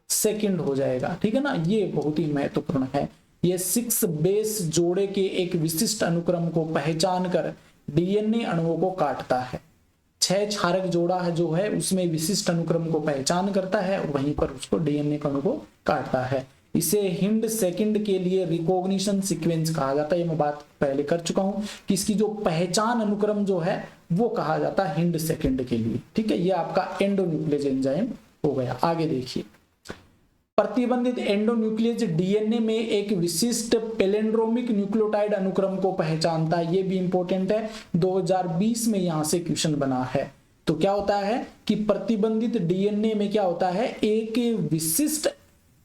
[SPEAKER 1] सेकंड हो जाएगा, ठीक है ना। ये बहुत ही महत्वपूर्ण है। ये 6 बेस जोड़े के एक विशिष्ट अनुक्रम को पहचान कर डीएनए अणुओं को काटता है। 6 क्षारक जोड़ा है जो है उसमें विशिष्ट अनुक्रम को पहचान करता है और वहीं पर उसको डीएनए अणु को काटता है। इसे हिंड सेकंड के लिए रिकॉग्निशन सीक्वेंस कहा जाता है। ये मैं बात पहले कर चुका हूं कि इसकी जो पहचान अनुक्रम जो है वो कहा जाता है हिंड सेकंड के लिए, ठीक है। ये आपका एंडोन्यूक्लियस एंजाइम हो गया। आगे देखिए, प्रतिबंधित एंडोन्यूक्लियस डीएनए में एक विशिष्ट पैलिंड्रोमिक न्यूक्लियोटाइड अनुक्रम को पहचानता है। ये भी इंपॉर्टेंट है, 2020 में यहां से क्वेश्चन बना है। तो क्या होता है कि प्रतिबंधित डीएनए में क्या होता है, एक विशिष्ट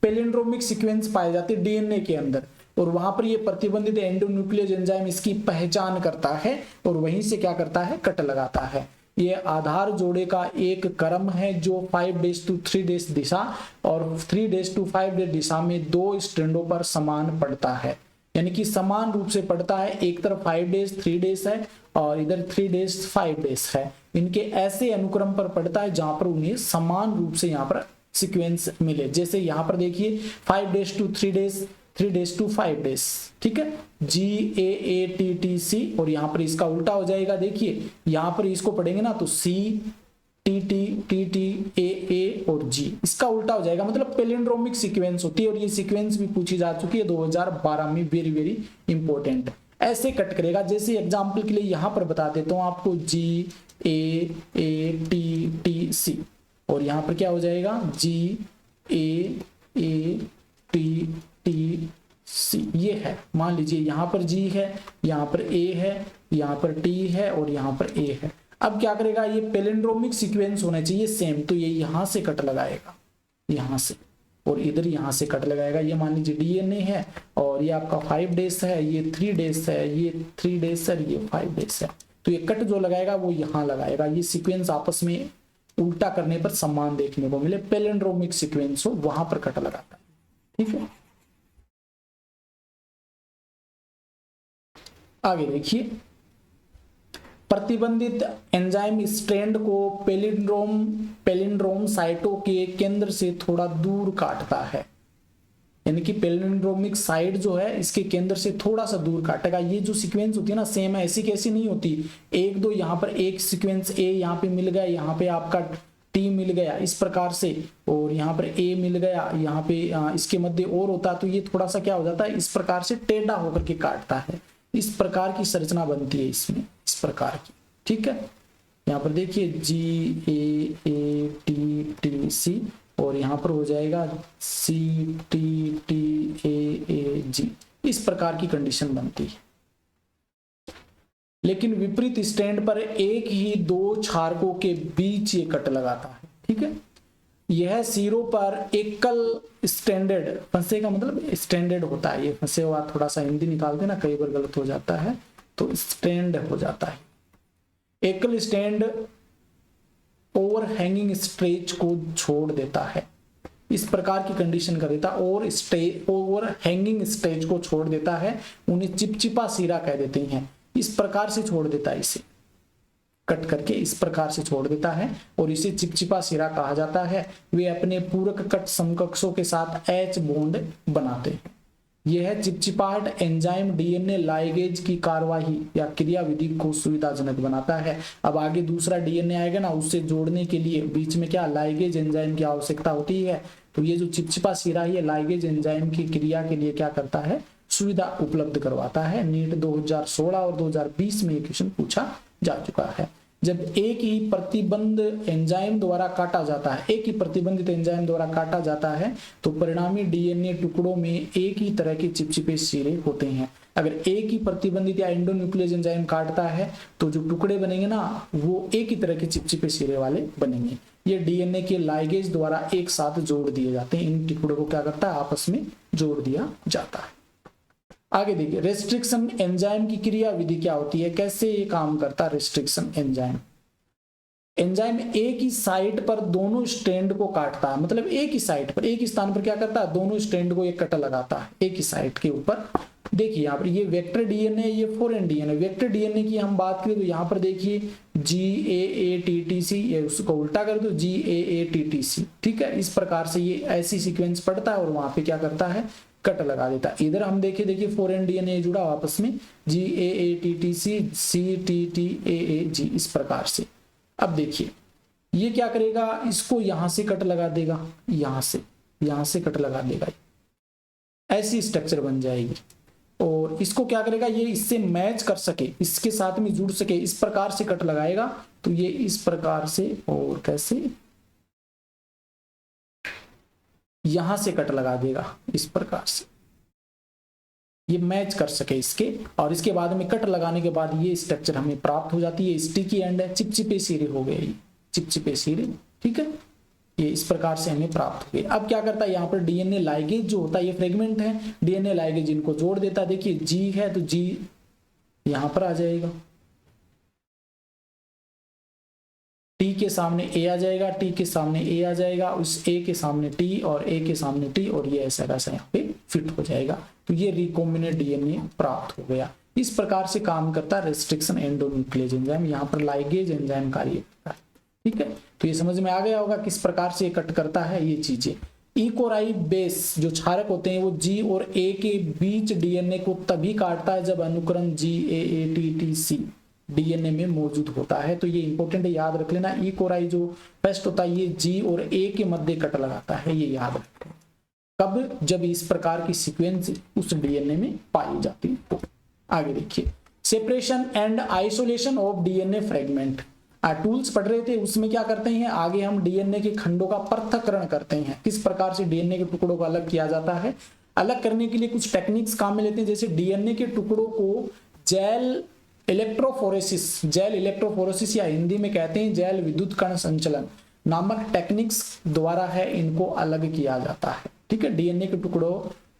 [SPEAKER 1] पैलिंड्रोमिक सीक्वेंस पाए जाते हैं डीएनए के अंदर और वहां पर ये प्रतिबंधित एंडोन्यूक्लियस एंजाइम इसकी पहचान करता है और वहीं से क्या करता है, कट लगाता है। ये आधार जोड़े का एक क्रम है जो 5-3 दिशा और 3-5 दिशा में 2 स्ट्रैंडों पर समान पड़ता है, यानी कि समान रूप से पड़ता है। एक तरफ 5-3 है और इधर 3-5 है। इनके ऐसे अनुक्रम पर पड़ता है जहां पर उन्हें समान रूप से यहाँ पर सीक्वेंस मिले। जैसे यहाँ पर देखिए 5-3 3-5, ठीक है, GAATTC और यहाँ पर इसका उल्टा हो जाएगा। देखिए यहाँ पर इसको पढ़ेंगे ना तो CTTTAA और G, इसका उल्टा हो जाएगा, मतलब पैलिंड्रोमिक सीक्वेंस होती है और ये सीक्वेंस भी पूछी जा चुकी है 2012 में, वेरी वेरी इंपॉर्टेंट। ऐसे कट करेगा, जैसे एग्जाम्पल के लिए यहाँ पर बता देता हूँ आपको GAATTC और यहाँ पर क्या हो जाएगा GAATTC। ये है, मान लीजिए यहाँ पर G है, यहाँ पर A है, यहाँ पर T है और यहाँ पर A है। अब क्या करेगा, ये पैलिंड्रोमिक सीक्वेंस होना चाहिए सेम, तो ये यहाँ से कट लगाएगा, यहाँ से, और इधर यहाँ से कट लगाएगा। ये मान लीजिए DNA है और ये आपका 5 है, ये 3 है, ये 3 है, ये 5 है। तो ये कट जो लगाएगा वो यहाँ लगाएगा। ये सीक्वेंस आपस में उल्टा करने पर समान देखने को मिले, पैलिंड्रोमिक सीक्वेंस हो वहां पर कट लगाता है, ठीक है। आगे देखिए, प्रतिबंधित एंजाइम स्ट्रैंड को पैलिंड्रोम साइटों के केंद्र से थोड़ा दूर काटता है, यानी कि पैलिंड्रोमिक साइट जो है इसके केंद्र से थोड़ा सा दूर काटेगा। ये जो सीक्वेंस होती है ना सेम है, ऐसी कैसी नहीं होती, 1-2 यहाँ पर एक सीक्वेंस A यहाँ पे मिल गया, यहाँ पे आपका T मिल गया इस प्रकार से, और यहाँ पर A मिल गया, यहाँ पे इसके मध्य और होता, तो ये थोड़ा सा क्या हो जाता है, इस प्रकार से टेढ़ा होकर के काटता है। इस प्रकार की संरचना बनती है इसमें, इस प्रकार की, ठीक है। यहाँ पर देखिए GAATTC और यहाँ पर हो जाएगा CTTAAG, इस प्रकार की कंडीशन बनती है। लेकिन विपरीत स्टैंड पर एक ही 2 क्षारकों के बीच ये कट लगाता है, ठीक है। यह सिरों पर एकल स्टैंडर्ड, फंसे का मतलब स्टैंडर्ड होता है, ये फंसे हुआ, थोड़ा सा हिंदी निकाल देना, कई बार गलत हो जाता है, तो स्टैंड हो जाता है। एकल स्टैंड ओवर हैंगिंग स्ट्रेच को छोड़ देता है, इस प्रकार की कंडीशन कर देता, और ओवर हैंगिंग स्ट्रेच को छोड़ देता है, उन्हें चिपचिपा सिरा कह देते हैं। इस प्रकार से छोड़ देता है, इसे कट करके इस प्रकार से छोड़ देता है और इसे चिपचिपा सिरा कहा जाता है। वे अपने पूरक कट समकक्षों के साथ एच बॉन्ड बनाते हैं। यह चिपचिपाहट एंजाइम डीएनए लाइगेज की कार्यवाही या क्रियाविधि को सुविधाजनक बनाता है। अब आगे दूसरा डीएनए आएगा ना, उससे जोड़ने के लिए बीच में क्या लाइगेज एंजाइम की आवश्यकता होती है। तो ये जो चिपचिपा सिरा है, लाइगेज एंजाइम की क्रिया के लिए क्या करता है, सुविधा उपलब्ध करवाता है। नीट 2016 और 2020 में ये क्वेश्चन पूछा जा चुका है। जब एक ही प्रतिबंध एंजाइम द्वारा काटा जाता है, एक ही प्रतिबंधित एंजाइम द्वारा काटा जाता है, तो परिणामी डीएनए टुकड़ों में एक ही तरह के चिपचिपे सिरे होते हैं। अगर एक ही प्रतिबंधित या एंडोन्यूक्लियस एंजाइम काटता है तो जो टुकड़े बनेंगे ना, वो एक ही तरह के चिपचिपे सिरे वाले बनेंगे। ये डीएनए के लाइगेज द्वारा एक साथ जोड़ दिए जाते हैं। इन टुकड़ों को क्या करता है, आपस में जोड़ दिया जाता है। आगे देखिए, रेस्ट्रिक्शन एंजाइम की क्रिया विधि क्या होती है, कैसे ये काम करता है रेस्ट्रिक्शन एंजाइम। एंजाइम एक ही साइट पर दोनों स्ट्रैंड को काटता है, मतलब एक ही साइट पर, एक ही स्थान पर क्या करता है, दोनों स्ट्रैंड को एक कट लगाता है एक ही साइट के ऊपर। देखिए यहाँ पर ये वेक्टर डीएनए, ये फॉरेन डीएनए। वेक्टर डीएनए की हम बात करें तो यहाँ पर देखिए GAATTC, ये उसको उल्टा कर दो GAATTC, ठीक है। इस प्रकार से ये ऐसी सीक्वेंस पढ़ता है और वहां पे क्या करता है, कट लगा देता है। इधर हम देखिए फॉरेन डीएनए जुड़ा आपस में GAATTC CTTAAG, इस प्रकार से। अब देखिए ये क्या करेगा, इसको यहां से कट लगा देगा, यहां से कट लगा देगा, ऐसी स्ट्रक्चर बन जाएगी। और इसको क्या करेगा, ये इससे मैच कर सके, इसके साथ में जुड़ सके, इस प्रकार से कट लगाएगा। तो ये इस प्रकार से, और कैसे, यहां से कट लगा देगा इस प्रकार से, ये मैच कर सके इसके। और इसके बाद में कट लगाने के बाद ये स्ट्रक्चर हमें प्राप्त हो जाती है। स्टिकी एंड है, चिपचिपे सिरे हो गए, चिपचिपे सिरे, ठीक है। ये इस प्रकार से हमें प्राप्त हो गए। अब क्या करता है, यहाँ पर डीएनए लाइगेज जो होता है, ये फ्रेगमेंट है, डीएनए लाइगेज इनको जोड़ देता है। देखिए जी है तो जी यहां पर आ जाएगा, टी के सामने ए आ जाएगा, टी के सामने ए आ जाएगा, उस ए के सामने टी और ए के सामने टी, और ये ऐसा वैसा यहाँ पे फिट हो जाएगा। तो ये रिकॉम्बिनेंट डीएनए प्राप्त हो गया। इस प्रकार से काम करता है रेस्ट्रिक्शन एंडोन्यूक्लियस एंजाइम, यहाँ पर लाइगेज एंजाइम कार्य करता है, ठीक है। तो ये समझ में आ गया होगा किस प्रकार से कट करता है ये चीजें। ई कोराई बेस जो क्षारक होते हैं, वो जी और ए के बीच डीएनए को तभी काटता है जब अनुक्रम GAATTC डीएनए में मौजूद होता है। तो ये इंपॉर्टेंट है, याद रख लेना। ई कोराई जो पेस्ट होता है, ये जी और ए के मध्य कट लगाता है, ये याद रखें। कब, जब इस प्रकार की सीक्वेंस उस डीएनए में पाई जाती हो। आगे देखिए, separation and isolation of DNA fragment. Tools पढ़ रहे थे, उसमें क्या करते हैं, आगे हम डीएनए के खंडों का पृथक्करण करते हैं, किस प्रकार से डीएनए के टुकड़ों को अलग किया जाता है। अलग करने के लिए कुछ टेक्निक्स काम में लेते हैं, जैसे डीएनए के टुकड़ों को जेल इलेक्ट्रोफोरेसिस या हिंदी में कहते हैं जेल विद्युत कण संचलन नामक टेक्निक्स द्वारा है इनको अलग किया जाता है, ठीक है। डीएनए के टुकड़ों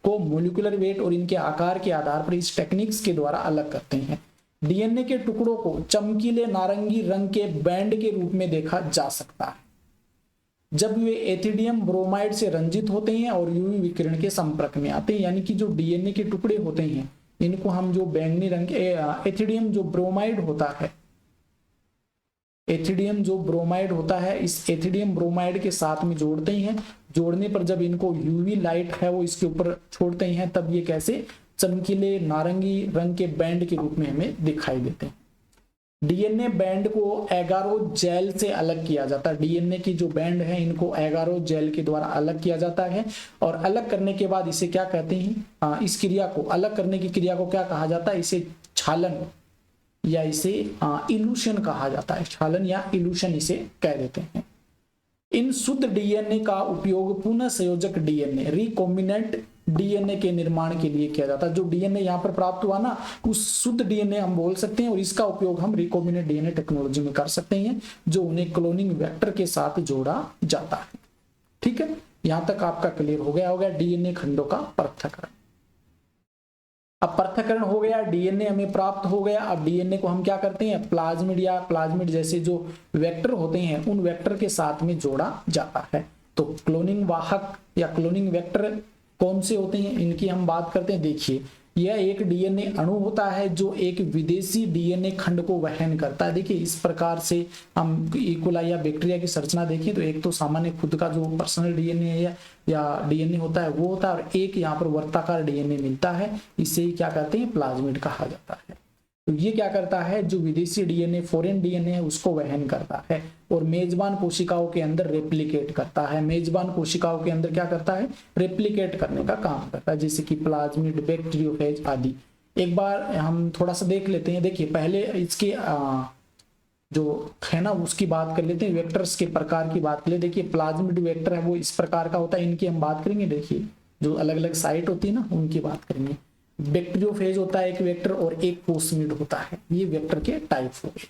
[SPEAKER 1] को मोलिकुलर वेट और इनके आकार के आधार पर इस टेक्निक्स के द्वारा अलग करते हैं। डीएनए के टुकड़ों को चमकीले नारंगी रंग के बैंड के रूप में देखा जा सकता है जब वे एथिडियम ब्रोमाइड से रंजित होते हैं और यूवी विकिरण के संपर्क में आते हैं। यानी कि जो डीएनए के टुकड़े होते हैं, इनको हम जो बैंगनी रंग के एथिडियम जो ब्रोमाइड होता है, एथिडियम जो ब्रोमाइड होता है, इस एथिडियम ब्रोमाइड के साथ में जोड़ते हैं। जोड़ने पर जब इनको यूवी लाइट है वो इसके ऊपर छोड़ते हैं, तब ये कैसे चमकीले नारंगी रंग के बैंड के रूप में हमें दिखाई देते हैं। डीएनए बैंड को एगारो जेल से अलग किया जाता है। डीएनए की जो बैंड है, इनको एगारो जेल के द्वारा अलग किया जाता है। और अलग करने के बाद इसे क्या कहते हैं, इस क्रिया को, अलग करने की क्रिया को क्या कहा जाता है, इसे छालन या इसे इल्यूशन कहा जाता है। छालन या इल्यूशन इसे कह देते हैं। इन शुद्ध डीएनए का उपयोग पुनः संयोजक डीएनए रिकॉम्बिनेंट डीएनए के निर्माण के लिए किया जाता है। जो डीएनए यहाँ पर प्राप्त हुआ ना, उस शुद्ध डीएनए हम बोल सकते हैं, और इसका उपयोग हम रिकॉम्बिनेंट डीएनए टेक्नोलॉजी में कर सकते हैं, जो उन्हें क्लोनिंग वेक्टर के साथ जोड़ा जाता है। ठीक है, यहां तक आपका क्लियर हो गया होगा डीएनए खंडों का पृथक्करण। अब पृथक्करण हो गया, डीएनए हमें प्राप्त हो गया। अब डीएनए को हम क्या करते हैं, प्लाज्मिड या प्लाज्मिड जैसे जो वेक्टर होते हैं उन वेक्टर के साथ में जोड़ा जाता है। तो क्लोनिंग वाहक या क्लोनिंग वेक्टर कौन से होते हैं, इनकी हम बात करते हैं। देखिए, यह एक डीएनए अणु होता है जो एक विदेशी डीएनए खंड को वहन करता है। देखिए, इस प्रकार से हम इकोलाई या बैक्टीरिया की संरचना देखें तो एक तो सामान्य खुद का जो पर्सनल डीएनए है या डीएनए होता है वो होता है, और एक यहाँ पर वर्ताकार डीएनए मिलता है, इसे ही क्या कहते हैं, प्लाज्मिड कहा जाता है। तो ये क्या करता है, जो विदेशी डीएनए फॉरेन डीएनए है उसको वहन करता है और मेजबान कोशिकाओं के अंदर रेप्लिकेट करता है। मेजबान कोशिकाओं के अंदर क्या करता है, रेप्लिकेट करने का काम करता है, जैसे कि प्लाज्मिड, बैक्टीरियोफेज आदि। एक बार हम थोड़ा सा देख लेते हैं। देखिए, पहले इसके जो है ना उसकी बात कर लेते हैं, वेक्टर्स के प्रकार की बात कर ले। देखिए, प्लाज्मिड वेक्टर है वो इस प्रकार का होता है, इनकी हम बात करेंगे। देखिए, जो अलग अलग साइट होती है ना उनकी बात करेंगे। बैक्टीरियोफेज होता है एक वेक्टर और एक प्लाज्मिड होता है, ये वेक्टर के टाइप हो गए।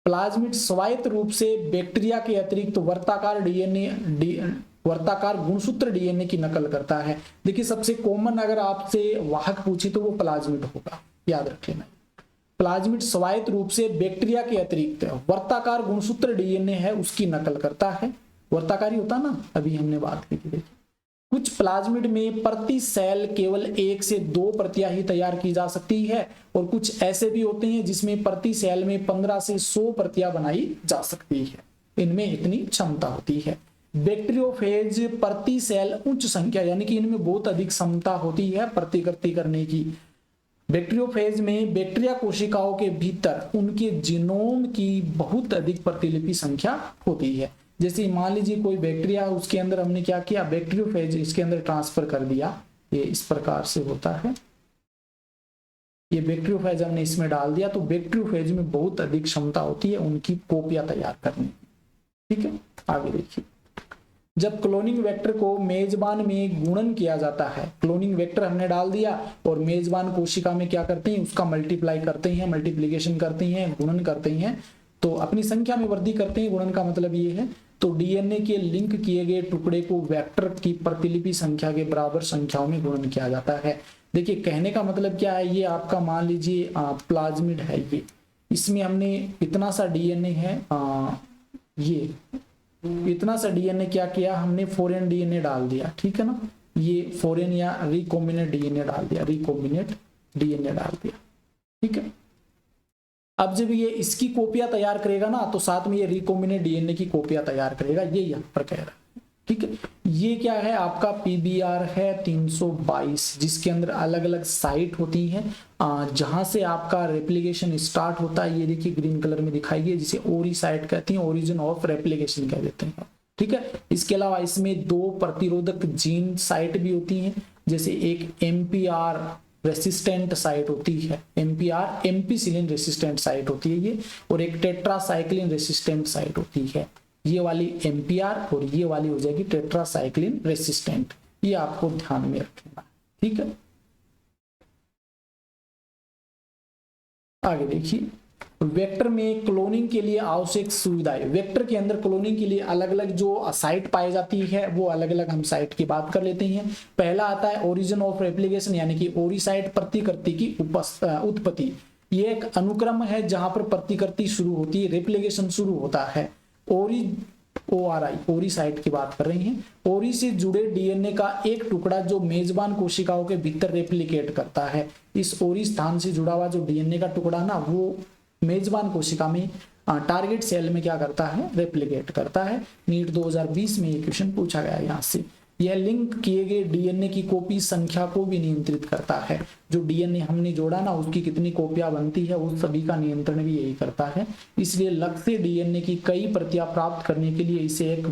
[SPEAKER 1] प्लाज्मिड स्वायत्त रूप से बैक्टीरिया के अतिरिक्त वर्ताकार गुणसूत्र डीएनए की नकल करता है। देखिए, सबसे कॉमन अगर आपसे वाहक पूछे तो वो प्लाज्मिड होगा, याद रख लेना। प्लाज्मिड स्वायत्त रूप से बैक्टीरिया के अतिरिक्त वर्ताकार गुणसूत्र डीएनए है उसकी नकल करता है। वर्ताकारी होता ना, अभी हमने बात की थी। देखिए, कुछ प्लाज्मिड में प्रति सेल केवल 1 से 2 प्रतियां ही तैयार की जा सकती है और कुछ ऐसे भी होते हैं जिसमें प्रति सेल में 15 से 100 प्रतियां बनाई जा सकती है, इनमें इतनी क्षमता होती है। बैक्टीरियोफेज प्रति सेल उच्च संख्या, यानी कि इनमें बहुत अधिक क्षमता होती है प्रतिकृति करने की। बैक्टीरियोफेज में बैक्टीरिया कोशिकाओं के भीतर उनके जीनोम की बहुत अधिक प्रतिलिपि संख्या होती है। जैसे मान लीजिए कोई बैक्टीरिया, उसके अंदर हमने क्या किया, बैक्टीरियोफेज इसके अंदर ट्रांसफर कर दिया, ये इस प्रकार से होता है। ये बैक्टीरियोफेज हमने इसमें डाल दिया, तो बैक्टीरियोफेज में बहुत अधिक क्षमता होती है उनकी कॉपियां तैयार करने की। ठीक है, आगे देखिए। जब क्लोनिंग वेक्टर को मेजबान में गुणन किया जाता है, क्लोनिंग वेक्टर हमने डाल दिया और मेजबान कोशिका में क्या करते हैं, उसका मल्टीप्लाई करते हैं, मल्टीप्लिकेशन करते हैं, गुणन करते हैं, तो अपनी संख्या में वृद्धि करते हैं। गुणन का मतलब ये है। तो डीएनए के लिंक किए गए टुकड़े को वेक्टर की प्रतिलिपि संख्या के बराबर संख्याओं में गुणन किया जाता है। देखिए, कहने का मतलब क्या है, ये आपका मान लीजिए प्लाज्मिड है, ये इसमें हमने इतना सा डीएनए है, ये इतना सा डीएनए क्या किया हमने, फॉरेन डीएनए डाल दिया। ठीक है ना, ये फॉरेन या रिकॉम्बिनेट डीएनए डाल दिया, रिकॉम्बिनेट डीएनए डाल दिया। ठीक है, अब जब ये इसकी कॉपियां तैयार करेगा ना, तो साथ में ये रिकॉम्बिनेट डीएनए की कॉपियां तैयार करेगा, ये यहाँ पर कह रहा है। ठीक है, ये क्या है आपका पीबीआर है 322, जिसके अंदर अलग अलग साइट होती हैं जहां से आपका रेप्लिकेशन स्टार्ट होता है। ये देखिए ग्रीन कलर में दिखाई गई, जिसे ओरी साइट कहते हैं, ओरिजिन ऑफ रेप्लिकेशन कह देते हैं। ठीक है, इसके अलावा इसमें 2 प्रतिरोधक जीन साइट भी होती हैं, जैसे एक एमपीआर रेसिस्टेंट साइट होती है, एमपीआर एम्पिसिलिन रेसिस्टेंट साइट होती है ये, और एक टेट्रासाइक्लिन रेसिस्टेंट साइट होती है। ये वाली एमपीआर और ये वाली हो जाएगी टेट्रासाइक्लिन रेसिस्टेंट, ये आपको ध्यान में रखना। ठीक है, आगे देखिए। वेक्टर में क्लोनिंग के लिए आवश्यक सुविधाएं, वेक्टर के अंदर क्लोनिंग के लिए अलग अलग जो साइट पाई जाती है वो अलग अलग हम साइट की बात कर लेते हैं। पहला आता है ओरिजिन ऑफ रेप्लिकेशन, यानी कि ओरी साइट, प्रतिकृति की उत्पत्ति। ये एक अनुक्रम है जहां पर प्रतिकृति शुरू होती है, रेप्लिकेशन शुरू होता है। ओरी साइट की बात कर रही हैं। ओरी से जुड़े डीएनए का एक टुकड़ा जो मेजबान कोशिकाओं के भीतर रेप्लिकेट करता है। इस ओरी स्थान से जुड़ा हुआ जो डीएनए का टुकड़ा ना, वो मेजबान कोशिका में टारगेट सेल में क्या करता है, रेप्लिकेट करता है। नीट 2020 में ये क्वेश्चन पूछा गया यहाँ से। यह लिंक किए गए डीएनए की कॉपी संख्या को भी नियंत्रित करता है। जो डीएनए हमने जोड़ा ना, उसकी कितनी कॉपियां बनती है, उस सभी का नियंत्रण भी यही करता है। इसलिए लक्ष्य डीएनए की कई प्रतियां प्राप्त करने के लिए इसे एक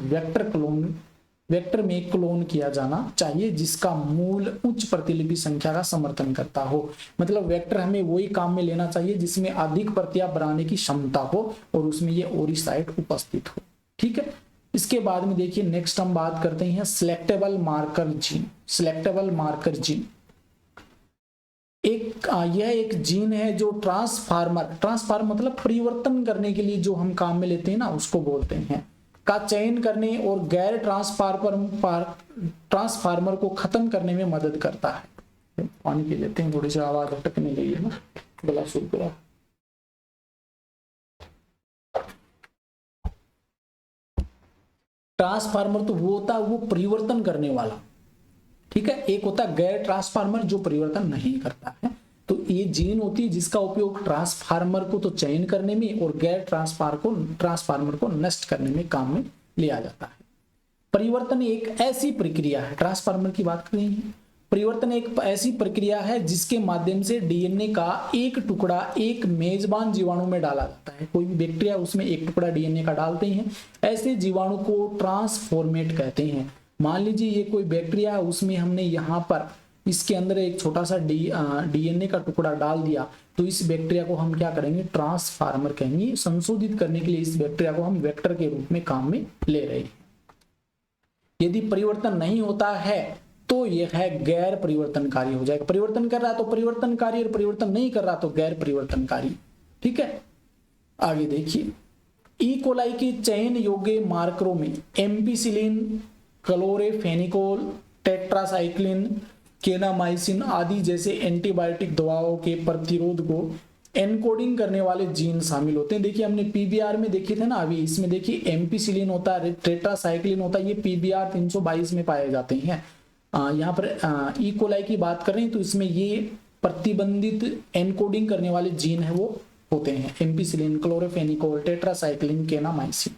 [SPEAKER 1] वेक्टर में क्लोन किया जाना चाहिए, जिसका मूल उच्च प्रतिलिपि संख्या का समर्थन करता हो। मतलब वेक्टर हमें वही काम में लेना चाहिए जिसमें अधिक प्रतियां बनाने की क्षमता हो और उसमें ये ओरी साइट उपस्थित हो। ठीक है, इसके बाद में देखिए नेक्स्ट हम बात करते हैं selectable marker gene. Selectable marker gene यह एक जीन है जो ट्रांसफार्मर मतलब परिवर्तन करने के लिए जो हम काम में लेते हैं ना, उसको बोलते हैं। का चयन करने और गैर ट्रांसफार्मर को खत्म करने में मदद करता है। पानी पी लेते हैं, थोड़ी सी आवाज अटकने लगी है ना, गला सूख रहा। ट्रांसफार्मर तो वो होता है वो परिवर्तन करने वाला, ठीक है। एक होता है गैर ट्रांसफार्मर जो परिवर्तन नहीं करता है। तो ये जीन होती है जिसका उपयोग ट्रांसफार्मर को तो चयन करने में और गैर ट्रांसफार्मर को नष्ट करने में काम में लिया जाता है। परिवर्तन एक ऐसी प्रक्रिया है, ट्रांसफार्मर की बात कर रहे हैं, परिवर्तन एक ऐसी प्रक्रिया है जिसके माध्यम से डीएनए का एक टुकड़ा एक मेजबान जीवाणु में डाला जाता है। कोई भी बैक्टीरिया उसमें एक टुकड़ा डीएनए का डालते हैं, ऐसे जीवाणु को ट्रांसफॉर्मेट कहते हैं। मान लीजिए ये कोई बैक्टीरिया है, उसमें हमने यहाँ पर इसके अंदर एक छोटा सा डीएनए का टुकड़ा डाल दिया, तो इस बैक्टीरिया को हम क्या करेंगे, ट्रांसफार्मर कहेंगे। संशोधित करने के लिए इस बैक्टीरिया को हम वेक्टर के रूप में काम में ले रहे हैं। यदि परिवर्तन नहीं होता है तो यह है गैर परिवर्तनकारी हो जाएगा। परिवर्तन कर रहा तो परिवर्तनकारी और परिवर्तन नहीं कर रहा तो गैर परिवर्तनकारी, ठीक है। आगे देखिए, ई कोलाई के चयन योग्य मार्करों में एम्पिसिलिन, क्लोरेफेनिकोल, टेट्रासाइक्लिन, केनामाइसिन आदि जैसे एंटीबायोटिक दवाओं के प्रतिरोध को एनकोडिंग करने वाले जीन शामिल होते हैं। देखिए हमने पीबीआर में देखे थे ना, अभी इसमें देखिए एम्पिसिलिन होता है, टेट्रासाइक्लिन होता है, ये पीबीआर 322 में पाए जाते हैं। यहाँ पर ई कोलाई की बात कर रहे हैं तो इसमें ये प्रतिबंधित एनकोडिंग करने वाले जीन है वो होते हैं, एम्पिसिलिन, क्लोरोफेनिकोल, टेट्रासाइक्लिन, केनामाइसिन।